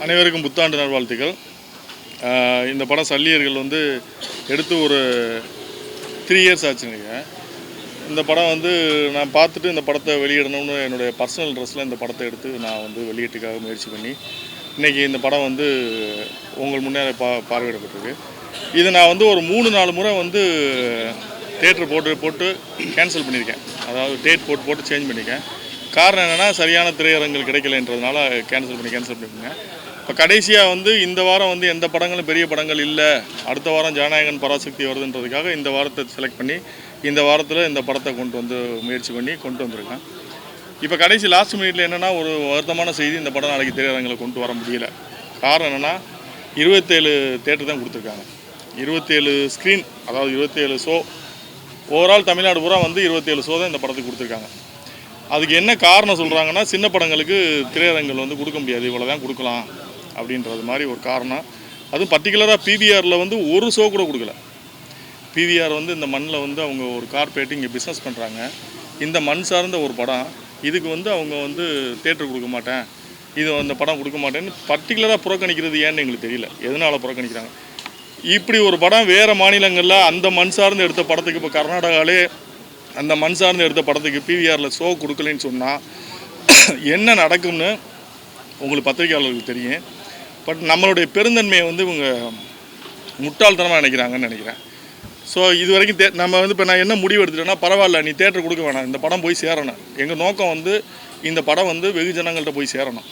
அனைவருக்கும் புத்தாண்டு நல்வாழ்த்துக்கள். இந்த படம் சல்லியர்கள் வந்து எடுத்து ஒரு 3 இயர்ஸ் ஆச்சுங்க. இந்த படம் வந்து நான் பார்த்துட்டு இந்த படத்தை வெளியிடணும்னு என்னுடைய பர்சனல் இன்ட்ரெஸ்ட்டில் இந்த படத்தை எடுத்து நான் வந்து வெளியீட்டுக்காக முயற்சி பண்ணி இன்றைக்கி இந்த படம் வந்து உங்கள் முன்னே பார்வையிடப்பட்டிருக்கு. இது நான் வந்து ஒரு 3-4 முறை வந்து தேட்டர் போட்டு கேன்சல் பண்ணியிருக்கேன். அதாவது டேட் போட்டு சேஞ்ச் பண்ணியிருக்கேன். காரணம் என்னென்னா சரியான திரையரங்குகள் கிடைக்கலைன்றதுனால கேன்சல் பண்ணியிருக்கேன். இப்போ கடைசியாக வந்து இந்த வாரம் வந்து எந்த படங்களும் பெரிய படங்கள் இல்லை, அடுத்த வாரம் ஜனநாயகன் பராசக்தி வருதுன்றதுக்காக இந்த வாரத்தை செலக்ட் பண்ணி இந்த வாரத்தில் இந்த படத்தை முயற்சி பண்ணி கொண்டு வந்திருக்கேன். இப்போ கடைசி லாஸ்ட் மினிட்ல என்னென்னா ஒரு வருத்தமான செய்தி, இந்த படம் நாளைக்கு திரையரங்களை கொண்டு வர முடியல. காரணம் என்னென்னா 27 தேட்டர் தான் கொடுத்துருக்காங்க. 27 ஸ்க்ரீன், அதாவது 27 ஷோ. ஓவரால் தமிழ்நாடு பூரா வந்து 27 ஷோ தான் இந்த படத்துக்கு கொடுத்துருக்காங்க. அதுக்கு என்ன காரணம் சொல்கிறாங்கன்னா, சின்ன படங்களுக்கு திரையரங்குகள் வந்து கொடுக்க முடியாது, இவ்வளோ தான் கொடுக்கலாம் அப்படின்றது மாதிரி ஒரு காரணம். அதுவும் பர்டிகுலராக பிவிஆரில் வந்து ஒரு ஷோ கூட கொடுக்கல. பிவிஆர் வந்து இந்த மண்ணில் வந்து அவங்க ஒரு கார்பரேட் இங்கே பிஸ்னஸ் பண்ணுறாங்க. இந்த மண் சார்ந்த ஒரு படம், இதுக்கு வந்து அவங்க வந்து தேட்டர் கொடுக்க மாட்டேன், இது அந்த படம் கொடுக்க மாட்டேன்னு பர்டிகுலராக புறக்கணிக்கிறது ஏன்னு எங்களுக்கு தெரியல. எதனால் புறக்கணிக்கிறாங்க? இப்படி ஒரு படம் வேறு மாநிலங்களில் அந்த மண் சார்ந்து எடுத்த படத்துக்கு, இப்போ கர்நாடகாவிலே அந்த மண் சார்ந்து எடுத்த படத்துக்கு பிவிஆரில் ஷோ கொடுக்கலன்னு சொன்னால் என்ன நடக்கும்னு உங்களுக்கு பத்திரிகையாளர்களுக்கு தெரியும். பட் நம்மளுடைய பெருந்தன்மையை வந்து இவங்க முட்டாள்தனமாக நினைக்கிறாங்கன்னு நினைக்கிறேன். ஸோ இது வரைக்கும் நம்ம வந்து இப்போ நான் என்ன முடிவு எடுத்துட்டேன்னா, பரவாயில்ல, நீ தேட்டர் கொடுக்க வேணாம், இந்த படம் போய் சேரணும். எங்கள் நோக்கம் வந்து இந்த படம் வந்து வெகுஜனங்கள்கிட்ட போய் சேரணும்.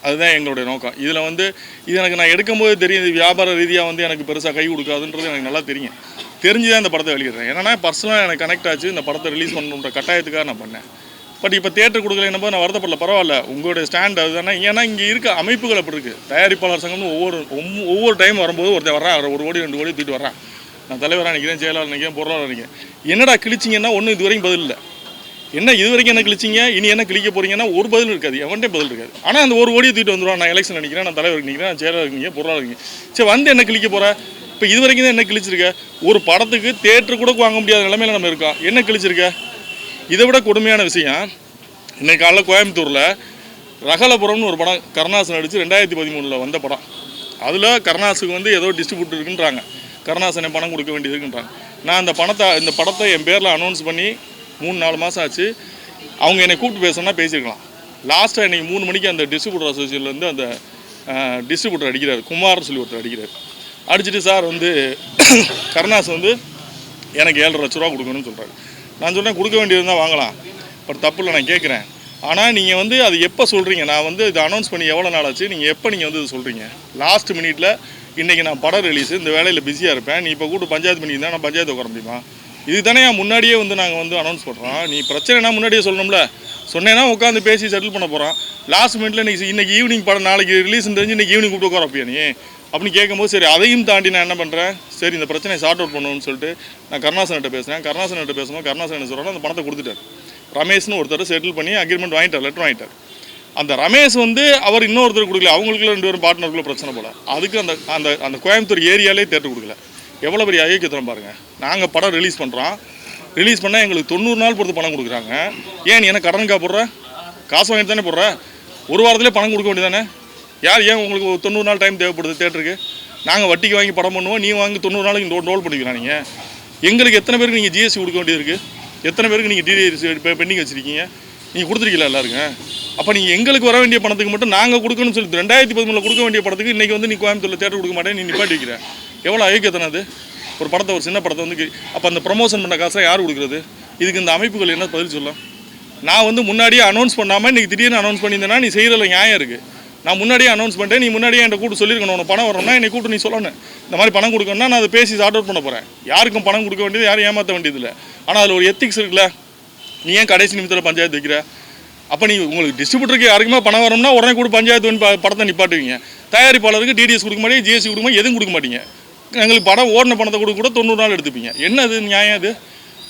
அதுதான் எங்களுடைய நோக்கம். இதில் வந்து இது எனக்கு நான் எடுக்கும்போது தெரியும், வியாபார ரீதியாக வந்து எனக்கு பெருசாக கை கொடுக்காதுன்றது எனக்கு நல்லா தெரியும். தெரிஞ்சு தான் இந்த படத்தை வெளியிடுறேன். ஏன்னா பர்சனலாக எனக்கு கனெக்ட் ஆச்சு, இந்த படத்தை ரிலீஸ் பண்ணணுன்ற கட்டாயத்துக்காக நான் பண்ணேன். பட் இப்போ தேட்டர் கொடுக்கலன்னு போது நான் வருத்தப்படல. பரவாயில்ல, உங்களுடைய ஸ்டாண்ட் அதுதானே. ஏன்னா இங்கே இருக்க அமைப்புகள் அப்படி இருக்குது. தயாரிப்பாளர் சங்கம்னு ஒவ்வொரு டைம் வரும்போது ஒருத்தர் வர்றான், 1 கோடி 2 கோடி தூக்கிட்டு வர்றான். நான் தலைவராக நிற்கிறேன், செயலாளர் நிற்கிறேன், பொருளாளர் நிற்கிறேன். என்னடா கிழிச்சிங்கன்னா ஒன்றும் இது வரைக்கும் பதில் இல்லை. என்ன இது வரைக்கும் என்ன கிழிச்சிங்க, இனி என்ன கிழிக்க போகிறீங்கன்னா ஒரு பதில் இருக்காது, எவன்ட்டே பதில் இருக்காது. ஆனால் அந்த 1 கோடியை தூக்கிட்டு வந்துடுவான். நான் எலெக்ஷன் நிற்கிறேன், நான் தலைவருக்கு நிற்கிறேன், நான் செயலாளர் நிற்கிறேன், பொருளாளர் நிற்கிறேன். சரி, வந்து என்ன கிழிக்க போகிற? இப்போ இது வரைக்கும் தான் என்ன கிழிச்சிருக்க? ஒரு படத்துக்கு தேட்டர் கூட வாங்க முடியாத நிலைமையில் நம்ம இருக்கோம். என்ன கிழிச்சிருக்க? இதை விட கொடுமையான விஷயம், இன்றைக்கி காலைல கோயம்புத்தூரில் ரகலபுரம்னு ஒரு படம் கருணாசன் நடித்து 2013 வந்த படம். அதில் கருணாசுக்கு வந்து ஏதோ டிஸ்ட்ரிபியூட்டர் இருக்குன்றாங்க, கருணாசனை பணம் கொடுக்க வேண்டியது இருக்குன்றாங்க. நான் இந்த படத்தை என் பேரில் அனௌன்ஸ் பண்ணி 3-4 மாதம் ஆச்சு. அவங்க என்னை கூப்பிட்டு பேசணும்னா பேசியிருக்கலாம். லாஸ்ட்டாக இன்றைக்கி 3 மணிக்கு அந்த டிஸ்ட்ரிபியூட்டர் அசோசியேஷன்லேருந்து அந்த டிஸ்ட்ரிபியூட்டர் அடிக்கிறார், குமார்னு சொல்லி ஒருத்தர் அடிக்கிறார். அடிச்சுட்டு, சார் வந்து கருணாஸ் வந்து எனக்கு 7.5 லட்ச ரூபா கொடுக்கணும்னு சொல்கிறாரு. நான் சொல்கிறேன், கொடுக்க வேண்டியது தான் வாங்கலாம், பட் தப்பு இல்லை, நான் கேட்குறேன். ஆனால் நீங்கள் வந்து அது எப்போ சொல்கிறீங்க? நான் வந்து இதை அனௌன்ஸ் பண்ணி எவ்வளோ நாள் ஆச்சு, நீங்கள் எப்போ நீங்கள் வந்து இது சொல்கிறீங்க? லாஸ்ட் மினிட்ல இன்றைக்கி நான் படம் ரிலீஸு, இந்த வேலையில் பிஸியாக இருப்பேன், நீ இப்போ கூப்பிட்டு பஞ்சாயத்து பண்ணியிருந்தா நான் பஞ்சாயத்து உட்கார முடியுமா? இது தானே முன்னாடியே வந்து நாங்கள் வந்து அனௌன்ஸ் பண்ணுறோம். நீ பிரச்சனைனா முன்னாடியே சொல்லணும்ல. சொன்னேன்னா உட்காந்து பேசி செட்டில் பண்ண போகிறோம். லாஸ்ட் மினிட்ல இன்றைக்கி ஈவினிங் படம் நாளைக்கு ரிலீஸ் தெரிஞ்சு இன்றைக்கி ஈவினிங் கூப்பிட்டு உட்காரப்பியா நீ அப்படின்னு கேட்கும்போது, சரி அதையும் தாண்டி நான் என்ன பண்ணுறேன், சரி இந்த பிரச்சனையை சார்ட் அவுட் பண்ணணும்னு சொல்லிட்டு நான் கருணாசன்கிட்ட பேசுகிறேன். கருணாசன்கிட்ட பேசும்போது கருணாசன் என்ன சொல்கிறாங்க, அந்த பணத்தை கொடுத்துட்டார். ரமேஷ்னு ஒருத்தர் செட்டில் பண்ணி அக்ரிமெண்ட் வாங்கிட்டார், லெட்டர் வாங்கிட்டார். அந்த ரமேஷ் வந்து அவர் இன்னொருத்தர் கொடுக்கல, அவங்களுக்குள்ள 2 பேரும் பார்ட்னருக்குள்ள பிரச்சனை போல. அதுக்கு அந்த அந்த அந்த கோயம்புத்தூர் ஏரியாலே தேட்டர் கொடுக்கல. எவ்வளோ பெரிய அயோக்கியத்தனம் பாருங்கள். நாங்கள் படம் ரிலீஸ் பண்ணுறோம், ரிலீஸ் பண்ணால் எங்களுக்கு 90 நாள் பொறுத்து பணம் கொடுக்குறாங்க. ஏன் நீ என்ன கடனுக்கா போடுற? காசு வாங்கிட்டு தானே போடுற? ஒரு வாரத்திலே பணம் கொடுக்க வேண்டியதானே? ஏன் உங்களுக்கு 90 நாள் டைம் தேவைப்படுது தேட்டருக்கு? நாங்கள் வட்டிக்கு வாங்கி படம் பண்ணுவோம், நீ வாங்கி 90 நாளைக்கு ரோல் பண்ணிக்கலாம். நீங்கள் எங்களுக்கு எத்தனை பேருக்கு நீங்கள் ஜிஎஸ்டி கொடுக்க வேண்டியது இருக்குது? எத்தனை பேருக்கு நீங்கள் டிடிஎஸ் பெண்டிங் வச்சுருக்கீங்க? நீங்கள் கொடுத்துருக்கீங்களா எல்லாருங்க? அப்போ நீங்கள் எங்களுக்கு வர வேண்டிய பணத்துக்கு மட்டும் நாங்கள் கொடுக்கணும்னு சொல்லி 2013 கொடுக்க வேண்டிய படத்துக்கு இன்றைக்கி வந்து நீ கோயம்புத்தூரில் தேட்டர் கொடுக்க மாட்டேன், நீ நிப்பாட்டி வைக்கிற. எவ்வளோ அயோக்கியத்தனை அது? ஒரு படத்தை, ஒரு சின்ன படத்தை வந்து அப்போ அந்த ப்ரொமோஷன் பண்ண காசை யார் கொடுக்குறது? இதுக்கு இந்த அமைப்புகள் என்ன பதில் சொல்லலாம்? நான் வந்து முன்னாடியே அனௌன்ஸ் பண்ணாமல் இன்றைக்கி திடீர்னு அனௌன்ஸ் பண்ணியிருந்தேன்னா நீ செய்கிறதில்ல நியாயம் இருக்குது. நான் முன்னாடியே அனௌன்ஸ் பண்ணிட்டேன், நீ முன்னாடியே என்கிட்ட கூப்பிட்டு சொல்லியிருக்கணும், உனக்கு பணம் வரணும்னா என்னை கூப்பிட்டு நீ சொல்லணும். இந்த மாதிரி பணம் கொடுக்கணும்னா நான் அதை பேசி சார்ட் அவுட் பண்ண போகிறேன். யாருக்கும் பணம் கொடுக்க வேண்டியது, யாரும் ஏமாற்ற வேண்டியதில்லை. ஆனால் அதில் ஒரு எத்திக்ஸ் இருக்குல்ல. நீ ஏன் கடைசி நிமிஷத்தில் பஞ்சாயத்து வைக்கிற? அப்போ நீ உங்களுக்கு டிஸ்ட்ரிபியூட்டருக்கு யாருக்குமே பணம் வரணும்னா உடனே கூட பஞ்சாயத்து படத்தை நிப்பாட்டுவீங்க. தயாரிப்பாளருக்கு டிடிஎஸ் கொடுக்க மாட்டீங்க, ஜிஎஸ்டி கொடுக்க மாட்டீங்க, எதுவும் கொடுக்க மாட்டீங்க. எங்களுக்கு படம் ஓடின பணத்தை கூட 90 நாள் எடுத்துப்பீங்க. என்ன அது நியாயம்? அது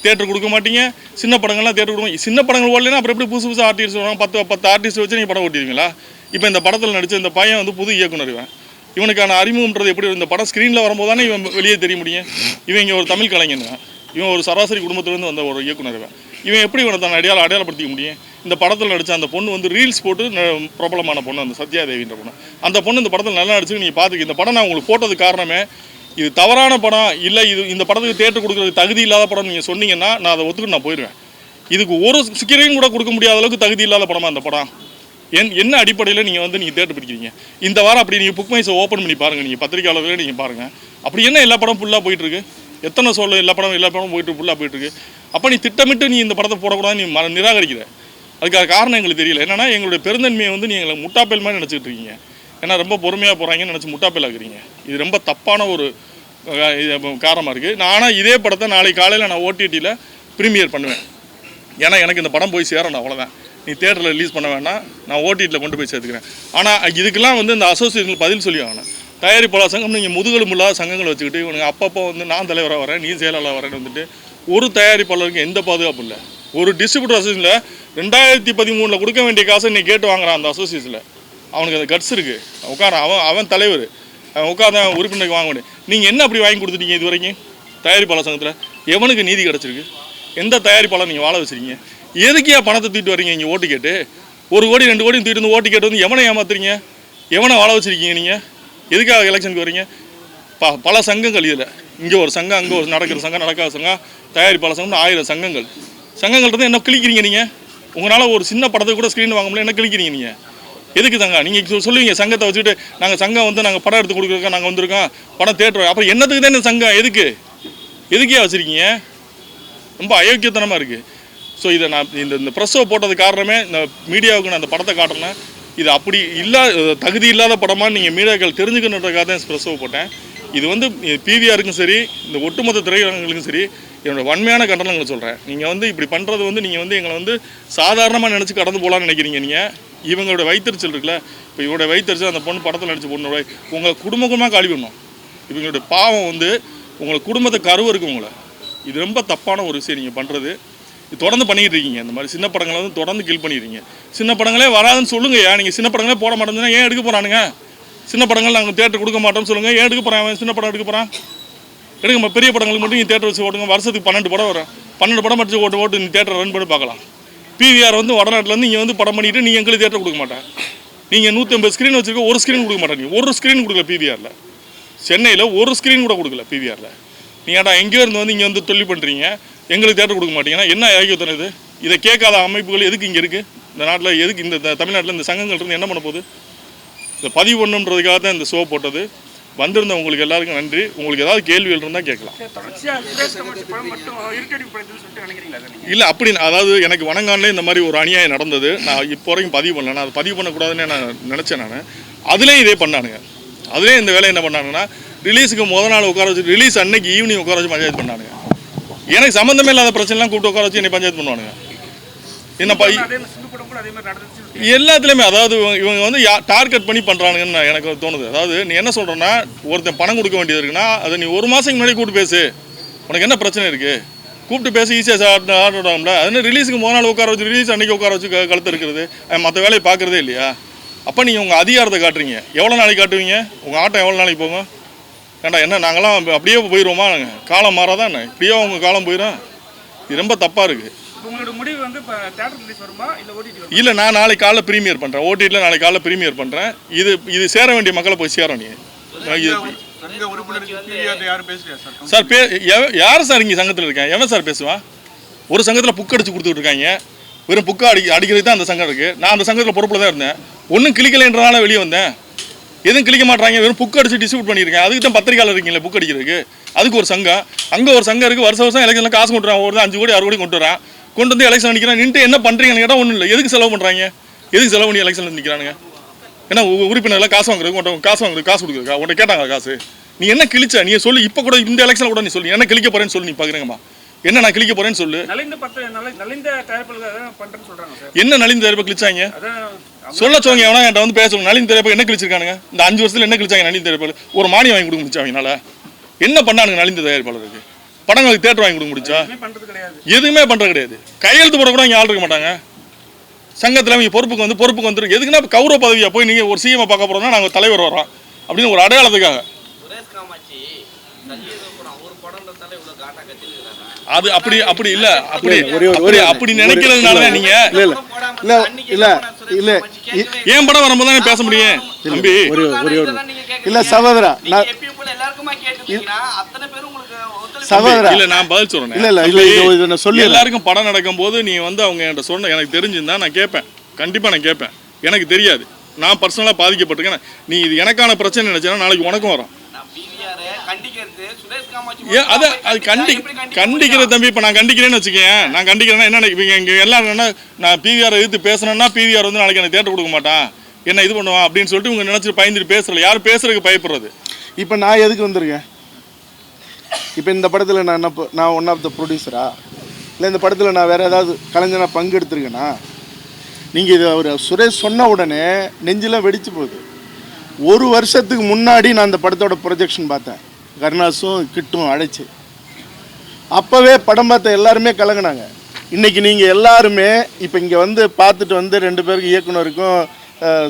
தேட்டர் கொடுக்க மாட்டீங்க. சின்ன படங்கள்லாம் தேட்டர் கொடுக்க, சின்ன படங்கள் ஓடலைன்னா அப்புறம் எப்படி புதுசு ஆர்டிஸ்ட் வருவாங்க? 10 ஆர்டிஸ்ட் வச்சு நீங்கள் படம் ஓட்டிடுவீங்களா? இப்போ இந்த படத்தில் நடித்த இந்த பையன் வந்து புது இயக்குனர். இவனுக்கான அறிமுகம்ன்றது எப்படி? இந்த படம் ஸ்க்ரீனில் வரும்போது தானே இவன் வெளியே தெரிய முடியும். இவன் இங்கே ஒரு தமிழ் கலைஞன், இவன் ஒரு சராசரி குடும்பத்திலேருந்து வந்த ஒரு இயக்குனர். இவன் எப்படி இவனை தான் அடையாளப்படுத்திக்க முடியும்? இந்த படத்தில் நடித்த அந்த பொண்ணு வந்து ரீல்ஸ் போட்டு பிரபலமான பொண்ணு, அந்த சத்யாதேவின்ற பொண்ணு. அந்த பொண்ணு இந்த படத்தில் நல்லா நடிச்சு நீங்கள் பார்த்துக்க. இந்த படம் நான் உங்களுக்கு போட்டதுக்கு காரணமே இது தவறான படம் இல்லை, இது இந்த படத்துக்கு தேட்டர் கொடுக்குறதுக்கு தகுதி இல்லாத படம் நீங்கள் சொன்னீங்கன்னா நான் அதை ஒத்துக்கிட்டு நான் போயிடுவேன். இதுக்கு ஒரு ஸ்கிரீன் கூட கொடுக்க முடியாத அளவுக்கு தகுதி இல்லாத படமாக அந்த படம் என்ன அடிப்படையில் நீங்கள் தேட்டர் பிடிக்கிறீங்க? இந்த வாரம் அப்படி நீங்கள் புக் மைஸை ஓப்பன் பண்ணி பாருங்கள், நீங்கள் பத்திரிக்கையாளர்களே நீங்கள் பாருங்கள். அப்படி என்ன எல்லா படம் ஃபுல்லாக போயிட்டுருக்கு? எத்தனை எல்லா படம் போயிட்டு ஃபுல்லாக போயிட்டுருக்கு. அப்போ நீ திட்டமிட்டு நீ இந்த படத்தை போடக்கூடாது, நீ நிராகரிக்கிற. அதுக்கான காரணம் எங்களுக்கு தெரியல. என்னன்னா எங்களுடைய பெருந்தன்மையை வந்து நீங்கள் முட்டாப்பேல் மாதிரி நினச்சிக்கிட்டு இருக்கீங்க. ஏன்னா ரொம்ப பொறுமையாக போகிறாங்கன்னு நினச்சி முட்டாப்பேல் ஆக்குறீங்க. இது ரொம்ப தப்பான ஒரு காரணமாக இருக்குது. ஆனால் இதே படத்தை நாளைக்கு காலையில் நான் ஓடிடியில் ப்ரீமியர் பண்ணுவேன். ஏன்னா எனக்கு இந்த படம் போய் சேரணும், அவ்வளோதான். நீ தேட்டரில் ரிலீஸ் பண்ண வேண்டாம், நான் ஓடிடியில் கொண்டு போய் சேர்த்துக்கிறேன். ஆனால் இதுக்கெல்லாம் வந்து இந்த அசோசியேஷன் பதில் சொல்லி ஆகணும். தயாரிப்பாளர் சங்கம் நீங்கள் முதுகெலும்பு இல்லாத சங்கங்களை வச்சுக்கிட்டு இவனுக்கு அப்பப்போ வந்து நான் தலைவராக வரேன், நீ செயலாளர் வரேன்னு வந்துட்டு ஒரு தயாரிப்பாளருக்கு எந்த பாதுகாப்பு இல்லை. ஒரு டிஸ்ட்ரிபியூட்டர் அசோசியேஷனில் 2013 கொடுக்க வேண்டிய காசை நீ கேட்டு வாங்குறான். அந்த அசோசியேஷனில் அவனுக்கு அந்த கட்ஸ் இருக்குது. அவன் தலைவர், அவன் உட்காந்து உறுப்பினருக்கு வாங்க முடியும். நீங்கள் என்ன அப்படி வாங்கி கொடுத்துட்டீங்க இது வரைக்கும்? தயாரிப்பாளர் சங்கத்தில் எவனுக்கு நீதி கிடச்சிருக்கு? எந்த தயாரிப்பாளர் நீங்கள் வாழ வச்சுருக்கீங்க? எதுக்கே பணத்தை தூக்கிட்டு வரீங்க இங்கே ஓட்டு கேட்டு? 1 கோடி 2 கோடி தூக்கிட்டு வந்து ஓட்டு கேட்டு வந்து எவனை ஏமாத்துறீங்க? எவனை வாழ வச்சுருக்கீங்க நீங்கள்? எதுக்காக எலெக்ஷனுக்கு வரீங்க? பல சங்கங்கள் இதில், இங்கே ஒரு சங்கம், அங்கே ஒரு நடக்கிற சங்கம், நடக்காத சங்கம், தயாரிப்பாளர் சங்கம், 1000 சங்கங்கள்கிட்ட என்ன கிழிக்கிறீங்க நீங்கள்? உங்களால் ஒரு சின்ன படத்துக்கு கூட ஸ்க்ரீன் வாங்க முடியல, என்ன கிழிக்கிறீங்க நீங்கள்? எதுக்கு சங்கம்? நீங்கள் சொல்லுவீங்க சங்கத்தை வச்சுட்டு நாங்கள் சங்கம் வந்து நாங்கள் படம் எடுத்து கொடுக்குறோம், நாங்கள் வந்திருக்கோம், படம் தேட்டர். அப்புறம் என்னத்துக்கு தான் இந்த சங்கம்? எதுக்கே வச்சுருக்கீங்க? ரொம்ப அயோக்கியத்தனமாக இருக்குது. ஸோ இதை நான் இந்த ப்ரெஸ்ஸை போட்டது காரணமே இந்த மீடியாவுக்கு நான் அந்த படத்தை காட்டுறேன். இது அப்படி தகுதி இல்லாத படமாக நீங்கள் மீடியாக்கள் தெரிஞ்சுக்கணுன்றதுக்காக தான் ப்ரெஸ்ஸை போட்டேன். இது வந்து பிவிஆருக்கும் சரி, இந்த ஒட்டுமொத்த திரையரங்குகளுக்கும் சரி, என்னோடய வன்மையான கண்டனங்களை சொல்கிறேன். நீங்கள் வந்து இப்படி பண்ணுறது வந்து நீங்கள் வந்து எங்களை வந்து சாதாரணமாக நினச்சி கடந்து போகலான்னு நினைக்கிறீங்க. நீங்கள் இவங்களோட வைத்தறிச்சல் இருக்குல்ல, இப்போ இவரோட வைத்தறிச்சல் அந்த பொண்ணு படத்தில் நடிச்ச பொண்ணோட உங்களை குடும்பமாக காலி பண்ணணும். இவங்களுடைய பாவம் வந்து உங்களை குடும்பத்தை கருவ இருக்குது உங்களை. இது ரொம்ப தப்பான ஒரு விஷயம் நீங்கள் பண்ணுறது. இது தொடர்ந்து பண்ணிக்கிட்டு இருக்கீங்க. இந்த மாதிரி சின்ன படங்களை வந்து தொடர்ந்து கில் பண்ணிடுறீங்க. சின்ன படங்களே வராதுன்னு சொல்லுங்கய்யா. நீங்கள் சின்ன படங்களே போட மாட்டேங்கன்னா ஏன் எடுக்க போகிறானுங்க? சின்ன படங்கள் நாங்கள் தேட்டர் கொடுக்க மாட்டோம்னு சொல்லுங்கள். ஏன் எடுக்க போகிறான்? சின்ன படம் எடுக்க போகிறான். எடுக்க பெரிய படங்களுக்கு மட்டும் நீங்கள் தேட்டர் வச்சு ஓட்டுங்க. வருஷத்துக்கு 12 படம் வரும். 12 படம் வச்சு ஓட்டு நீ தேட்டர் ரன் பண்ணி பார்க்கலாம். பிவிஆர் வந்து வடநாட்டிலேருந்து இங்கே வந்து படம் பண்ணிவிட்டு நீங்கள் எங்களுக்கு தேட்டர் கொடுக்க மாட்டேன். நீங்கள் 150 ஸ்க்ரீன் வச்சுருக்க, ஒரு ஸ்க்ரீன் கொடுக்க மாட்டேன். ஒரு ஸ்க்ரீன் கொடுக்கல பிவிஆரில். சென்னையில் ஒரு ஸ்க்ரீன் கூட கொடுக்கல பிவிஆரில். நீங்கள் எங்கேயோ இருந்து வந்து இங்கே வந்து தொழில் பண்ணுறீங்க, எங்களுக்கு தேட்டர் கொடுக்க மாட்டீங்கன்னா என்ன ஐக்கியத்தனம் இது? இதை கேட்காத அமைப்புகள் எதுக்கு இங்கே இருக்குது? இந்த நாட்டில் எதுக்கு இந்த தமிழ்நாட்டில் இந்த சங்கங்கள் இருந்து என்ன பண்ண போகுது? இதை பதிவு பண்ணுன்றதுக்காக தான் இந்த ஷோ போட்டது. வந்திருந்த உங்களுக்கு எல்லாருக்கும் நன்றி. உங்களுக்கு ஏதாவது கேள்விகள் இருந்தால் கேட்கலாம். இல்லை அப்படி அதாவது எனக்கு வணங்கான்லேயே இந்த மாதிரி ஒரு அநியாயம் நடந்தது. நான் இப்போ வரைக்கும் பதிவு பண்ணல. நான் அதை பதிவு பண்ணக்கூடாதுன்னு நான் நினச்சேன். நான் அதுலேயும் இதே பண்ணானுங்க. அதுலேயும் இந்த வேலை என்ன பண்ணானுங்கன்னா, ரிலீஸுக்கு முதல் நாள் உட்கார வச்சு, ரிலீஸ் அன்னைக்கு ஈவினிங் உட்கார வச்சு பஞ்சாயத்து பண்ணானுங்க. எனக்கு சம்மந்தமே இல்லாத பிரச்சனைலாம் கூப்பிட்டு உட்கார வச்சு என்னை பஞ்சாயத்து பண்ணுவானுங்க. என்னப்பா எல்லாத்துலேயுமே அதாவது இவங்க வந்து டார்கெட் பண்ணி பண்ணுறானுங்கன்னு எனக்கு தோணுது. அதாவது நீ என்ன சொல்கிறேன்னா, ஒருத்தன் பணம் கொடுக்க வேண்டியது இருக்குன்னா அதை நீ 1 மாதத்துக்கு முன்னாடி கூப்பிட்டு பேசு. உனக்கு என்ன பிரச்சனை இருக்குது? கூப்பிட்டு பேசி ஈஸியாக ஆர்டர் ஆகும்ல. அது ரிலீஸுக்கு முதல் நாள் உட்கார வச்சு, ரிலீஸ் அன்றைக்கி உட்கார வச்சு கழுத்து இருக்கிறது, மற்ற வேலையை பார்க்குறதே இல்லையா? அப்போ நீங்கள் உங்கள் அதிகாரத்தை காட்டுறீங்க. எவ்வளோ நாளைக்கு காட்டுவீங்க? உங்கள் ஆட்டம் எவ்வளோ நாளைக்கு போகும்? ஏண்டா என்ன நாங்களாம் அப்படியே போயிடுவோமா? நாங்கள் காலம் மாறாதான் என்ன இப்படியே உங்கள் காலம் போயிடும்? இது ரொம்ப தப்பாக இருக்குது. இல்லை, நான் நாளைக்கு காலைல ப்ரீமியர் பண்ணுறேன். ஓடிடியில் நாளைக்கு காலைல ப்ரீமியர் பண்ணுறேன். இது சேர வேண்டிய மக்களை போய் சேரும். நீங்கள் சார் யார் சார் இங்கே சங்கத்தில் இருக்கேன்? எவன் சார் பேசுவான்? ஒரு சங்கத்தில் புக் அடித்து கொடுத்துட்டு இருக்காங்க. வெறும் புக்கை அடிக்கிறது தான் அந்த சங்கம் இருக்குது. நான் அந்த சங்கத்தில் பொறுப்பில் தான் இருந்தேன். ஒன்றும் கிளிக்கலைன்றனால வெளியே வந்தேன். எதுவும் கிளிக்க மாட்டாங்க. வெறும் புக் அடிச்சு டிஸ்ட்ரிபியூட் பண்ணியிருக்கேன். அதுக்கு தான் பத்திரிக்கையாளர் இருக்கீங்களே புக் அடிக்கிறதுக்கு. அதுக்கு ஒரு சங்கம், அங்கே ஒரு சங்கம் இருக்குது. வருஷம் எலெக்ஷனில் காசு கொண்டு வரான். ஒரு 5 கோடி 6 கோடி கொண்டு வரான். கொண்டு வந்து எலெக்ஷன் நிற்கிறான். நின்று என்ன பண்ணுறீங்கன்னு கேட்டால் ஒன்றும் இல்லை. எதுக்கு செலவு பண்ணுறாங்க? எதுக்கு செலவு பண்ணி எலெக்ஷனில் நிற்கிறானுங்க? ஏன்னா உறுப்பினர்லாம் காசு வாங்குறது, காசு கொடுக்குறதுக்கா? உன்ட்ட கேட்டாங்க காசு? நீ என்ன கிழிச்ச? நீ சொல்லி இப்போ கூட இந்த எலெக்ஷனில் கூட நீ சொல்லி என்ன கிழிக்க போகிறேன்னு சொல்லி நீ பார்க்குறேங்கம்மா. என்ன நான் கிழிக்க போகிறேன்னு சொல்லு. என்ன நலிந்த தயாரிப்பு கிழிச்சாங்க சொல்ல சொல்லுங்க. எவனா என்கிட்ட வந்து பேசணும். நலிந்த தயாரிப்பு என்ன கிழிச்சிருக்கானுங்க? இந்த 5 வருஷத்தில் என்ன கிழிச்சாங்க? நலிந்த தயாரிப்பு ஒரு மானியம் வாங்கி கொடுக்க முடிச்சா? அவங்களால என்ன பண்ணானுங்க? நலிந்த தயாரிப்பாளருக்கு படங்களுக்கு தேட்டர் வாங்கி கொடுக்க முடிச்சா? எதுவுமே பண்ணுறது கிடையாது. கையெழுத்து போட கூட இங்கே ஆள் இருக்க மாட்டாங்க. சங்கத்தில் அவங்க பொறுப்புக்கு வந்துடும். எதுக்குன்னா கௌரவ பதவியாக போய் நீங்கள் ஒரு சிஎம் பார்க்க போகிறோம்னா நாங்கள் தலைவர் வரோம் அப்படின்னு ஒரு அடையாளத்துக்காக. அது அப்படி இல்ல, அப்படி நினைக்கிறதுனால நீங்க இல்ல ஏன் படம் வரும்போது தான் பேச முடியும் தம்பி. இல்ல சகோதரா, இல்ல நான் பதில் சொல்றேன். எல்லாருக்கும் படம் நடக்கும் போது நீ வந்து அவங்க என்கிட்ட சொன்ன எனக்கு தெரிஞ்சிருந்தா நான் கேட்பேன், கண்டிப்பா நான் கேட்பேன். எனக்கு தெரியாது, நான் பர்சனலா பாதிக்கப்பட்டிருக்கேன். நீ இது எனக்கான பிரச்சனை நினைச்சேன்னா நாளைக்கு உனக்கும் வரும். கண்டிக்கிற தம்பி, இப்ப நான் கண்டிக்கிறேன்னு வச்சுக்கேன். நான் கண்டிக்கிறேன்னா என்ன, இவங்க இங்க எல்லாரும் என்ன, நான் பிவிஆர் எதிர்த்து பேசணும்னா பிவிஆர் வந்து நாளைக்கு எனக்கு தேட்டர் கொடுக்க மாட்டான், என்ன இது பண்ணுவான் அப்படின்னு சொல்லிட்டு இவங்க நினைச்சிட்டு பயந்துட்டு பேசுறல. யாரும் பேசுறதுக்கு பயப்படுறது. இப்போ நான் எதுக்கு வந்திருக்கேன்? இப்போ இந்த படத்தில் நான் ஒன் ஆஃப் த ப்ரொடியூசரா, இல்லை இந்த படத்தில் நான் வேறு ஏதாவது கலைஞனாக பங்கெடுத்துருக்கேன்னா? நீங்கள் இது அவர் சுரேஷ் சொன்ன உடனே நெஞ்செல்லாம் வெடிச்சு போகுது. ஒரு வருஷத்துக்கு முன்னாடி நான் அந்த படத்தோட ப்ரொஜெக்ஷன் பார்த்தேன், கருணாஸும் கிட்டும் அழைச்சி. அப்போவே படம் பார்த்த எல்லாருமே கலங்கினாங்க. இன்றைக்கி நீங்கள் எல்லாருமே இப்போ இங்கே வந்து பார்த்துட்டு வந்து 2 பேருக்கு, இயக்குனருக்கும்